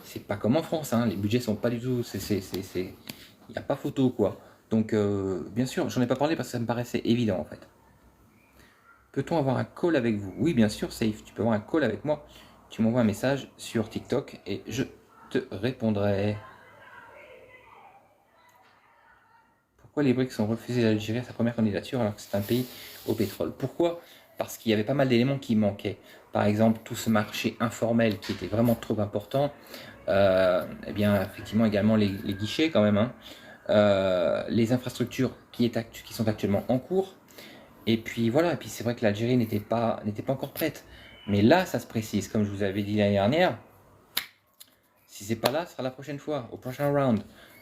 c'est pas comme en France, hein. Les budgets sont pas du tout. Il n'y a pas photo, quoi. Donc, bien sûr, j'en ai pas parlé parce que ça me paraissait évident, en fait. Peut-on avoir un call avec vous? Oui, bien sûr, Safe. Tu peux avoir un call avec moi. Tu m'envoies un message sur TikTok et je te répondrai. Pourquoi les BRICS ont refusé d'Algérie à sa première candidature alors que c'est un pays au pétrole? Pourquoi? Parce qu'il y avait pas mal d'éléments qui manquaient. Par exemple, tout ce marché informel qui était vraiment trop important. Eh bien, effectivement, également les guichets quand même, hein. Les infrastructures qui sont actuellement en cours. Et puis voilà, et puis c'est vrai que l'Algérie n'était pas encore prête. Mais là, ça se précise, comme je vous avais dit l'année dernière. Si c'est pas là, ce sera la prochaine fois, au prochain round.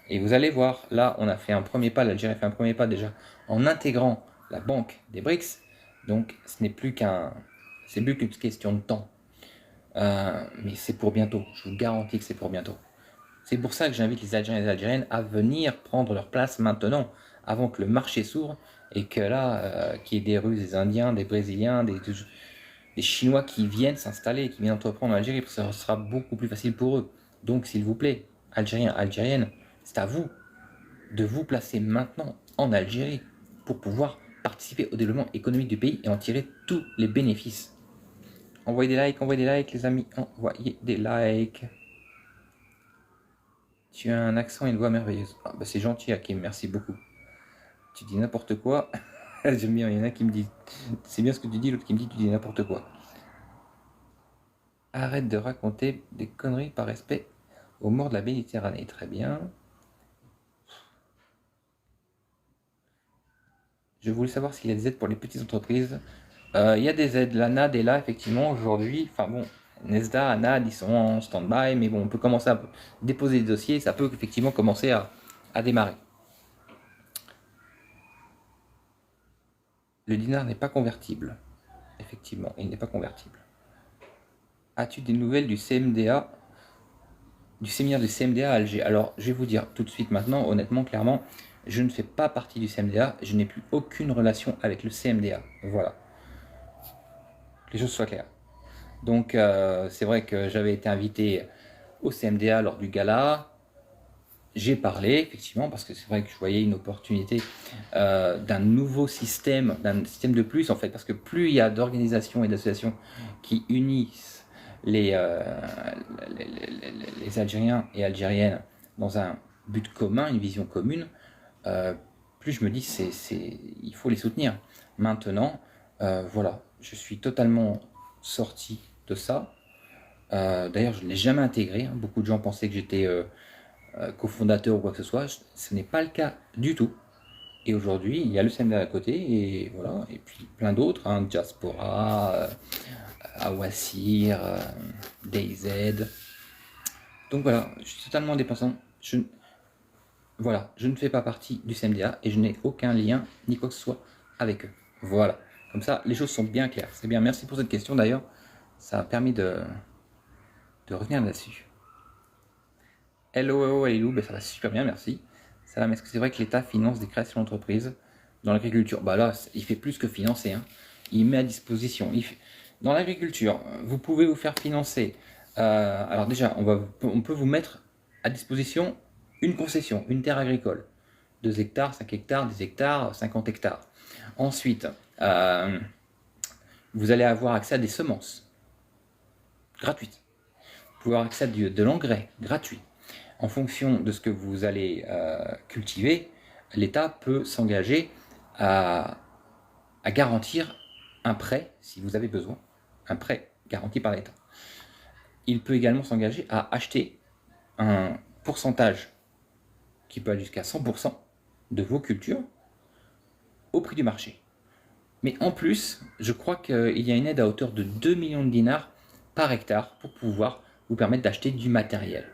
Et vous allez voir, là, on a fait un premier pas, l'Algérie a fait un premier pas déjà en intégrant la banque des BRICS. Donc, c'est plus qu'une question de temps. Mais c'est pour bientôt. Je vous garantis que c'est pour bientôt. C'est pour ça que j'invite les Algériens et les Algériennes à venir prendre leur place maintenant, avant que le marché s'ouvre et que là, qu'il y ait des Russes, des Indiens, des Brésiliens, des Chinois qui viennent s'installer, qui viennent entreprendre en Algérie, parce que ça sera beaucoup plus facile pour eux. Donc, s'il vous plaît, Algériens, Algériennes, c'est à vous de vous placer maintenant en Algérie pour pouvoir participer au développement économique du pays et en tirer tous les bénéfices. Envoyez des likes, les amis, envoyez des likes. Tu as un accent et une voix merveilleuse. Ah, bah c'est gentil, Hakim, merci beaucoup. Tu dis n'importe quoi. J'aime bien, il y en a qui me disent c'est bien ce que tu dis, l'autre qui me dit tu dis n'importe quoi. Arrête de raconter des conneries par respect aux morts de la Méditerranée. Très bien. Je voulais savoir s'il y a des aides pour les petites entreprises. Il y a des aides. La NAD est là, effectivement, aujourd'hui. Enfin bon, Nesda, NAD, ils sont en stand-by, mais bon, on peut commencer à déposer des dossiers. Ça peut effectivement commencer à démarrer. Le dinar n'est pas convertible. Effectivement, il n'est pas convertible. As-tu des nouvelles du CMDA, du séminaire du CMDA à Alger? Alors, je vais vous dire tout de suite maintenant, honnêtement, clairement, je ne fais pas partie du CMDA, je n'ai plus aucune relation avec le CMDA. Voilà. Que les choses soient claires. Donc, c'est vrai que j'avais été invité au CMDA lors du gala. J'ai parlé, effectivement, parce que c'est vrai que je voyais une opportunité d'un nouveau système, d'un système de plus, en fait, parce que plus il y a d'organisations et d'associations qui unissent les Algériens et Algériennes dans un but commun, une vision commune, plus je me dis il faut les soutenir. Maintenant, voilà, je suis totalement sorti de ça. D'ailleurs, je ne l'ai jamais intégré, hein. Beaucoup de gens pensaient que j'étais cofondateur ou quoi que ce soit. Ce n'est pas le cas du tout. Et aujourd'hui, il y a le CMDA à côté, et voilà, et puis plein d'autres, hein, Diaspora, Awassir, DayZ. Donc voilà, je suis totalement indépendant. Voilà, je ne fais pas partie du CMDA et je n'ai aucun lien ni quoi que ce soit avec eux. Voilà, comme ça les choses sont bien claires. C'est bien, merci pour cette question d'ailleurs, ça a permis de revenir là-dessus. Hello, Lilou, ben ça va super bien, merci. Salam, est-ce que c'est vrai que l'État finance des créations d'entreprises dans l'agriculture? Bah là, il fait plus que financer, hein. Il met à disposition. Dans l'agriculture, vous pouvez vous faire financer. Alors déjà, on peut vous mettre à disposition une concession, une terre agricole. 2 hectares, 5 hectares, 10 hectares, 50 hectares. Ensuite, vous allez avoir accès à des semences gratuites. Vous pouvez avoir accès à de l'engrais gratuit. En fonction de ce que vous allez cultiver, l'État peut s'engager à garantir un prêt, si vous avez besoin, un prêt garanti par l'État. Il peut également s'engager à acheter un pourcentage qui peut aller jusqu'à 100% de vos cultures au prix du marché. Mais en plus, je crois qu'il y a une aide à hauteur de 2 millions de dinars par hectare pour pouvoir vous permettre d'acheter du matériel.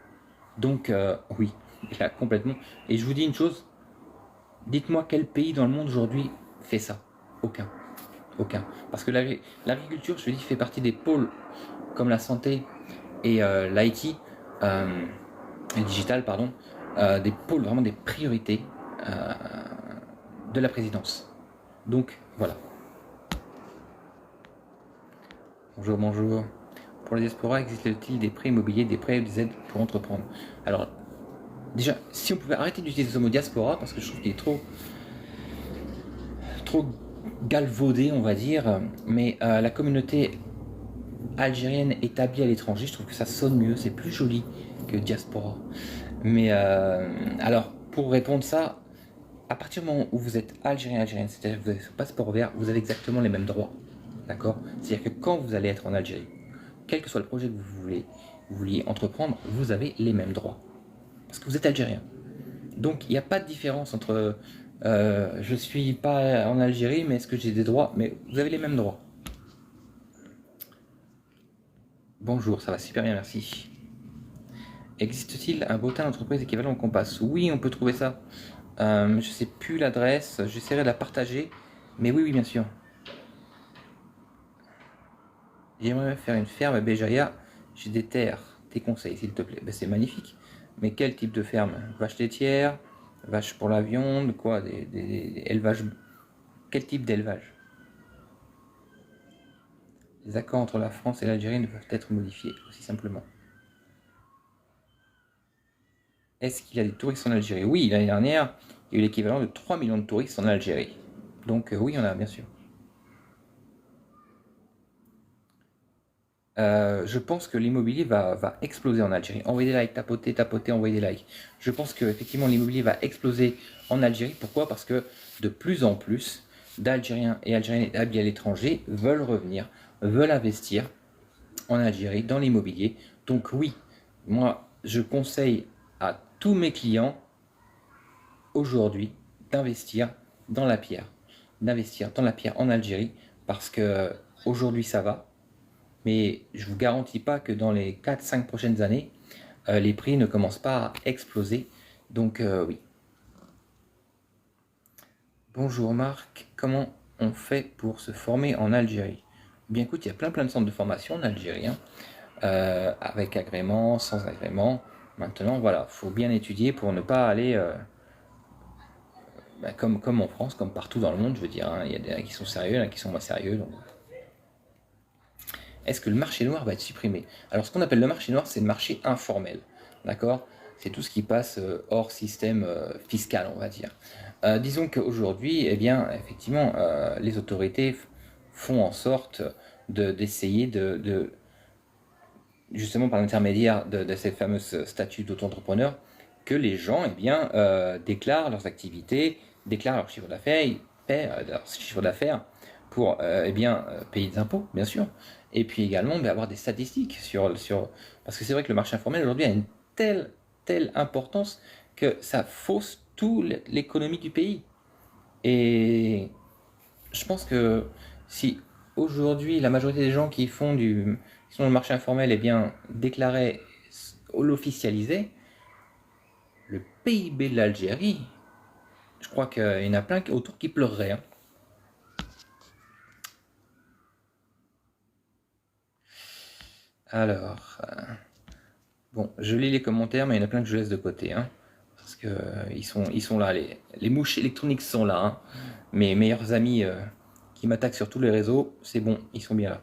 Donc oui, là, complètement. Et je vous dis une chose, dites-moi quel pays dans le monde aujourd'hui fait ça? Aucun. Aucun. Parce que l'agriculture, je dis, fait partie des pôles comme la santé et l'IT, le digital, pardon, des pôles, vraiment des priorités de la présidence. Donc voilà. Bonjour, bonjour. Pour la diaspora, existe-t-il des prêts immobiliers, des prêts, des aides pour entreprendre? Alors, déjà, si on pouvait arrêter d'utiliser ce mot diaspora, parce que je trouve qu'il est trop galvaudé, on va dire, mais la communauté algérienne établie à l'étranger, je trouve que ça sonne mieux, c'est plus joli que diaspora. Mais alors, pour répondre ça, à partir du moment où vous êtes algérienne, c'est-à-dire que vous avez ce passeport vert, vous avez exactement les mêmes droits. D'accord? C'est-à-dire que quand vous allez être en Algérie, quel que soit le projet que vous vouliez entreprendre, vous avez les mêmes droits. Parce que vous êtes algérien. Donc il n'y a pas de différence entre je suis pas en Algérie, mais est-ce que j'ai des droits? Mais vous avez les mêmes droits. Bonjour, ça va super bien, merci. Existe-t-il un bulletin d'entreprise équivalent au Compass? Oui, on peut trouver ça. Je sais plus l'adresse, j'essaierai de la partager. Mais oui, bien sûr. J'aimerais faire une ferme à Béjaïa. J'ai des terres. Tes conseils, s'il te plaît. Ben, c'est magnifique. Mais quel type de ferme? Vache laitière? Vache pour la viande? Quoi? Des élevages? Quel type d'élevage? Les accords entre la France et l'Algérie ne peuvent être modifiés, aussi simplement. Est-ce qu'il y a des touristes en Algérie? Oui, l'année dernière, il y a eu l'équivalent de 3 millions de touristes en Algérie. Donc oui, il y en a, bien sûr. Je pense que l'immobilier va exploser en Algérie. Envoyez des likes, tapotez, envoyez des likes. Je pense que effectivement l'immobilier va exploser en Algérie. Pourquoi? Parce que de plus en plus d'Algériens et Algériennes établis à l'étranger veulent revenir, veulent investir en Algérie dans l'immobilier. Donc oui, moi je conseille à tous mes clients aujourd'hui d'investir dans la pierre, en Algérie parce que aujourd'hui ça va. Mais je ne vous garantis pas que dans les 4-5 prochaines années, les prix ne commencent pas à exploser. Donc oui. Bonjour Marc, comment on fait pour se former en Algérie? Bien écoute, il y a plein de centres de formation en Algérie, hein, avec agrément, sans agrément. Maintenant, voilà, faut bien étudier pour ne pas aller comme en France, comme partout dans le monde, je veux dire, hein. Il y a des qui sont sérieux, il y en a qui sont moins sérieux. Donc est-ce que le marché noir va être supprimé? Alors ce qu'on appelle le marché noir, c'est le marché informel, d'accord? C'est tout ce qui passe hors système fiscal, on va dire. Disons qu'aujourd'hui, eh bien, effectivement, les autorités font en sorte d'essayer justement par l'intermédiaire de ces fameuses statuts d'auto-entrepreneur, que les gens, eh bien, déclarent leurs activités, déclarent leur chiffre d'affaires, paient leur chiffre d'affaires pour eh bien, payer des impôts, bien sûr, et puis également avoir des statistiques parce que c'est vrai que le marché informel aujourd'hui a une telle importance que ça fausse toute l'économie du pays. Et je pense que si aujourd'hui la majorité des gens qui sont dans le marché informel, eh bien, déclaraient, l'officialisaient, Le PIB de l'Algérie, je crois qu'il y en a plein autour qui pleureraient, hein. Alors, bon, je lis les commentaires, mais il y en a plein que je laisse de côté, hein, parce que ils sont là, les mouches électroniques sont là, hein. Mes meilleurs amis qui m'attaquent sur tous les réseaux, c'est bon, ils sont bien là.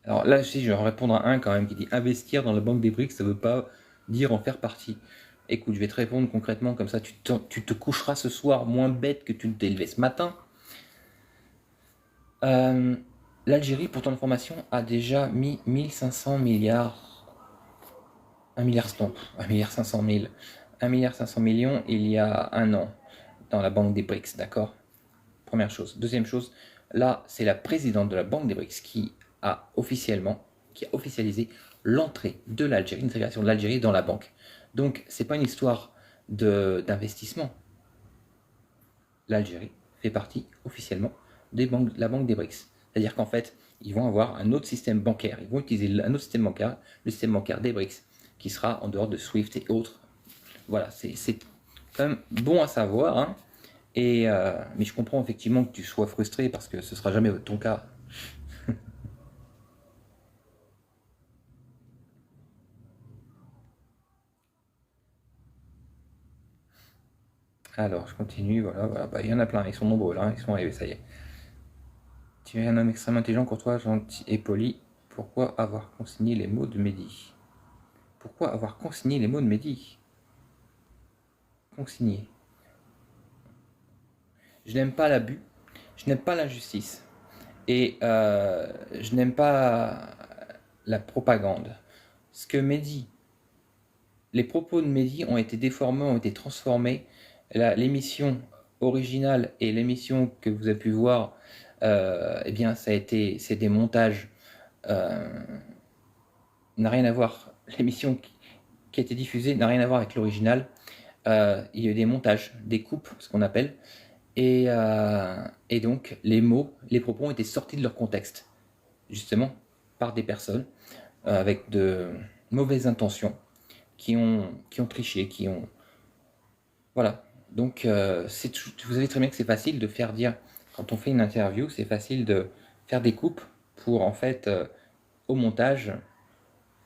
Alors là, je vais en répondre à un quand même qui dit investir dans la banque des briques, ça veut pas dire en faire partie. Écoute, je vais te répondre concrètement, comme ça tu te coucheras ce soir moins bête que tu ne t'es levé ce matin. Euh, L'Algérie, pour ton information, a déjà mis 1500 milliards, 1 milliard, non, 1 milliard 500 000, 1 milliard 500 millions il y a un an dans la banque des BRICS, d'accord? Première chose. Deuxième chose, là, c'est la présidente de la banque des BRICS qui a officialisé l'entrée de l'Algérie, l'intégration de l'Algérie dans la banque. Donc, c'est pas une histoire d'investissement. L'Algérie fait partie officiellement de la banque des BRICS. C'est-à-dire qu'en fait, ils vont avoir un autre système bancaire. Ils vont utiliser un autre système bancaire, le système bancaire des BRICS, qui sera en dehors de SWIFT et autres. Voilà, c'est quand même bon à savoir, hein. Mais je comprends effectivement que tu sois frustré parce que ce sera jamais ton cas. Alors, je continue, voilà, voilà. Bah, il y en a plein, ils sont nombreux là, ils sont arrivés, ça y est. Tu es un homme extrêmement intelligent, courtois, gentil et poli. Pourquoi avoir consigné les mots de Mehdi? Pourquoi avoir consigné les mots de Mehdi? Consigné. Je n'aime pas l'abus, je n'aime pas l'injustice, et je n'aime pas la propagande. Ce que Mehdi, les propos de Mehdi ont été déformés, ont été transformés. L'émission originale et l'émission que vous avez pu voir, eh bien, c'est des montages, euh, n'a rien à voir. L'émission qui a été diffusée n'a rien à voir avec l'original. Il y a eu des montages, des coupes, ce qu'on appelle, et donc les mots, les propos ont été sortis de leur contexte, justement par des personnes avec de mauvaises intentions qui ont triché, qui ont... Voilà. Donc vous savez très bien que c'est facile de faire dire, quand on fait une interview, c'est facile de faire des coupes pour en fait, au montage,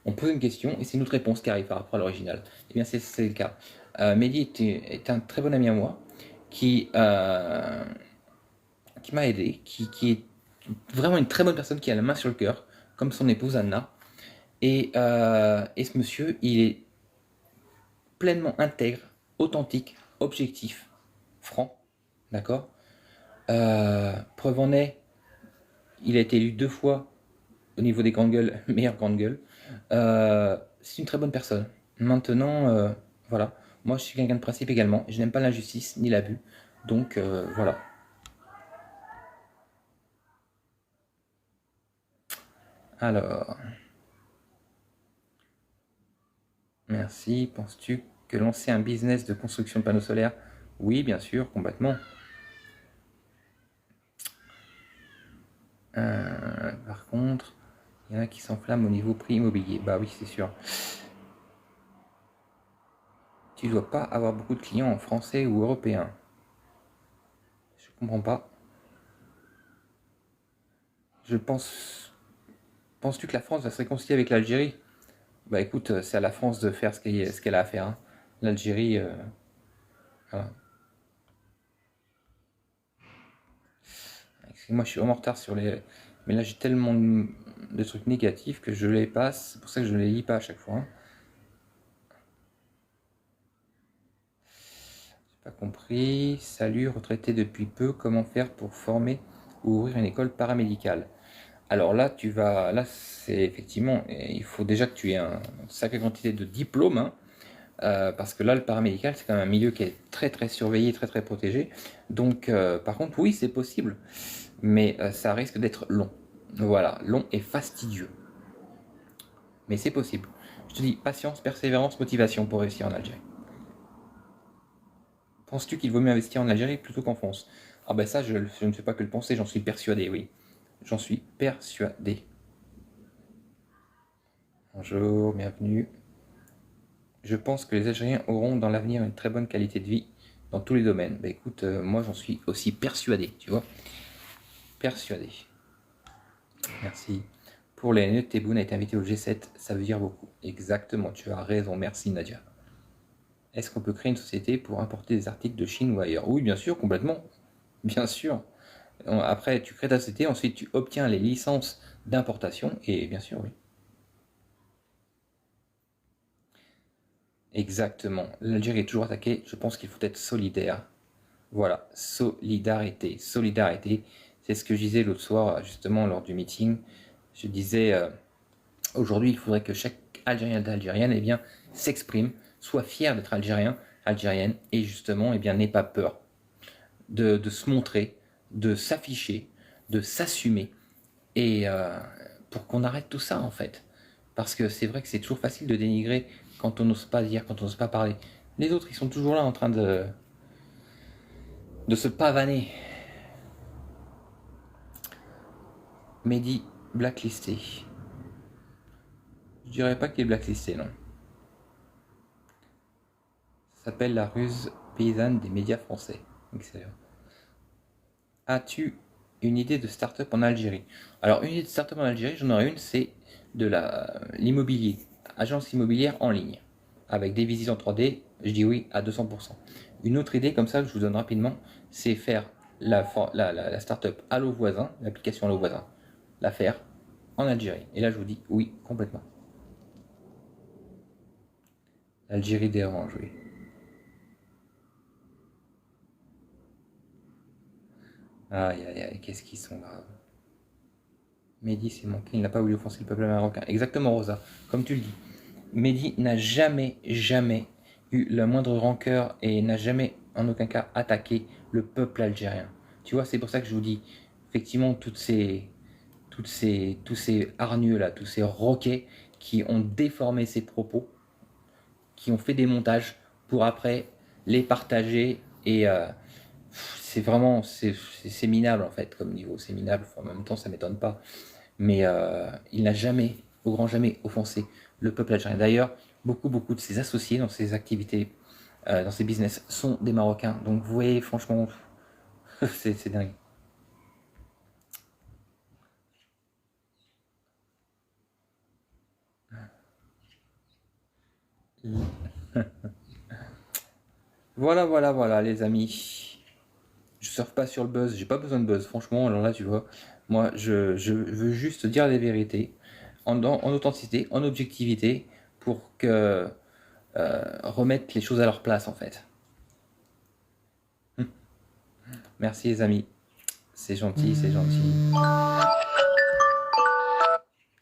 on pose une question et c'est une autre réponse qui arrive par rapport à l'original. Et bien c'est le cas. Mehdi est un très bon ami à moi qui, euh, qui m'a aidé, qui est vraiment une très bonne personne qui a la main sur le cœur, comme son épouse Anna. Et ce monsieur, il est pleinement intègre, authentique, objectif, franc, d'accord. Preuve en est, il a été élu 2 fois au niveau des grandes gueules, meilleure grande gueule. C'est une très bonne personne. Maintenant, voilà. Moi, je suis quelqu'un de principe également. Je n'aime pas l'injustice ni l'abus. Donc, voilà. Alors, merci. Penses-tu que lancer un business de construction de panneaux solaires? Oui, bien sûr, complètement. Par contre, il y en a qui s'enflamment au niveau prix immobilier. Bah oui, c'est sûr. Tu dois pas avoir beaucoup de clients en français ou européens. Je comprends pas. Je pense. Penses-tu que la France va se réconcilier avec l'Algérie? Bah écoute, c'est à la France de faire ce qu'elle a à faire, hein. L'Algérie, voilà. Excuse-moi, je suis vraiment en retard sur les. Mais là, j'ai tellement de trucs négatifs que je les passe. C'est pour ça que je ne les lis pas à chaque fois, hein. J'ai pas compris. Salut, retraité depuis peu. Comment faire pour former ou ouvrir une école paramédicale? Alors là, là, c'est effectivement, il faut déjà que tu aies une sacrée quantité de diplômes, hein, parce que là, le paramédical, c'est quand même un milieu qui est très très surveillé, très très protégé. Donc, par contre, oui, c'est possible, mais ça risque d'être long. Voilà, long et fastidieux, mais c'est possible. Je te dis, patience, persévérance, motivation pour réussir en Algérie. Penses-tu qu'il vaut mieux investir en Algérie plutôt qu'en France? Ah ben ça, je ne fais pas que le penser, j'en suis persuadé, oui. J'en suis persuadé. Bonjour, bienvenue. Je pense que les Algériens auront dans l'avenir une très bonne qualité de vie dans tous les domaines. Bah écoute, moi j'en suis aussi persuadé, tu vois. Persuadé. Merci. Pour les NE, Tebboune a été invité au G7, ça veut dire beaucoup. Exactement, tu as raison, merci Nadia. Est-ce qu'on peut créer une société pour importer des articles de Chine ou ailleurs? Oui, bien sûr, complètement. Bien sûr. Après, tu crées ta société, ensuite tu obtiens les licences d'importation, et bien sûr, oui. Exactement. L'Algérie est toujours attaquée, je pense qu'il faut être solidaire. Voilà, solidarité. Solidarité, c'est ce que je disais l'autre soir, justement, lors du meeting. Je disais, aujourd'hui, il faudrait que chaque Algérien et Algérienne eh bien, s'exprime, soit fier d'être Algérien, Algérienne, et justement, eh bien, n'ait pas peur de se montrer, de s'afficher, de s'assumer, et pour qu'on arrête tout ça, en fait. Parce que c'est vrai que c'est toujours facile de dénigrer quand on n'ose pas dire, quand on n'ose pas parler. Les autres, ils sont toujours là en train de se pavaner. Mehdi blacklisté. Je dirais pas qu'il est blacklisté, non. Ça s'appelle la ruse paysanne des médias français. Excellent. As-tu une idée de start-up en Algérie? Alors, une idée de start-up en Algérie, j'en aurais une, c'est de l'immobilier, agence immobilière en ligne, avec des visites en 3D, je dis oui à 200%. Une autre idée comme ça que je vous donne rapidement, c'est faire la start-up Allo Voisin, l'application Allo Voisin, la faire en Algérie. Et là, je vous dis oui, complètement. L'Algérie dérange, oui. Aïe aïe aïe, qu'est-ce qu'ils sont graves. Mehdi s'est manqué, il n'a pas voulu offenser le peuple marocain. Exactement, Rosa, comme tu le dis. Mehdi n'a jamais, jamais eu la moindre rancœur et n'a jamais, en aucun cas, attaqué le peuple algérien. Tu vois, c'est pour ça que je vous dis, effectivement, tous ces hargneux là, tous ces roquets qui ont déformé ses propos, qui ont fait des montages pour après les partager et c'est vraiment, c'est minable en fait comme niveau, c'est minable, en même temps ça m'étonne pas, mais il n'a jamais, au grand jamais, offensé le peuple algérien. D'ailleurs, beaucoup de ses associés dans ses activités, dans ses business, sont des Marocains. Donc vous voyez, franchement, c'est dingue. Voilà, les amis. Je surfe pas sur le buzz, j'ai pas besoin de buzz, franchement, alors là, tu vois, moi, je veux juste dire les vérités, en authenticité, en objectivité, pour que remettre les choses à leur place, en fait. Merci, les amis. C'est gentil, c'est gentil.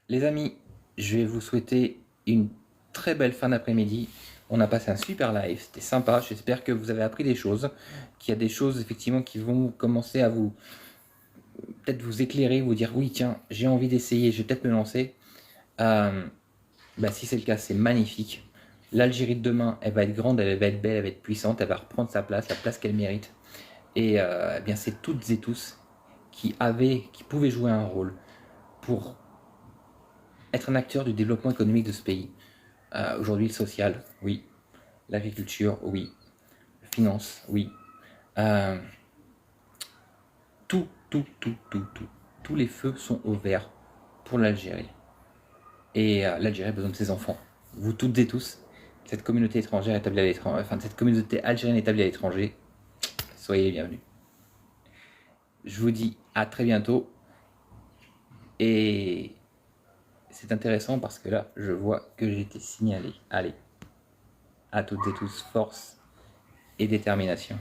Les amis, je vais vous souhaiter une très belle fin d'après-midi. On a passé un super live, c'était sympa. J'espère que vous avez appris des choses, qu'il y a des choses effectivement qui vont commencer à vous peut-être vous éclairer, vous dire oui tiens, j'ai envie d'essayer, je vais peut-être me lancer. Bah, si c'est le cas, c'est magnifique. L'Algérie de demain, elle va être grande, elle va être belle, elle va être puissante, elle va reprendre sa place, la place qu'elle mérite. Et eh bien c'est toutes et tous qui pouvaient jouer un rôle pour être un acteur du développement économique de ce pays. Aujourd'hui, le social, oui. L'agriculture, oui. La finance, oui. Euh, tout. Tous les feux sont au vert pour l'Algérie. Et l'Algérie a besoin de ses enfants. Vous toutes et tous, cette communauté étrangère établie à l'étranger, enfin cette communauté algérienne établie à l'étranger, soyez les bienvenus. Je vous dis à très bientôt. Et c'est intéressant parce que là, je vois que j'ai été signalé. Allez, à toutes et tous, force et détermination.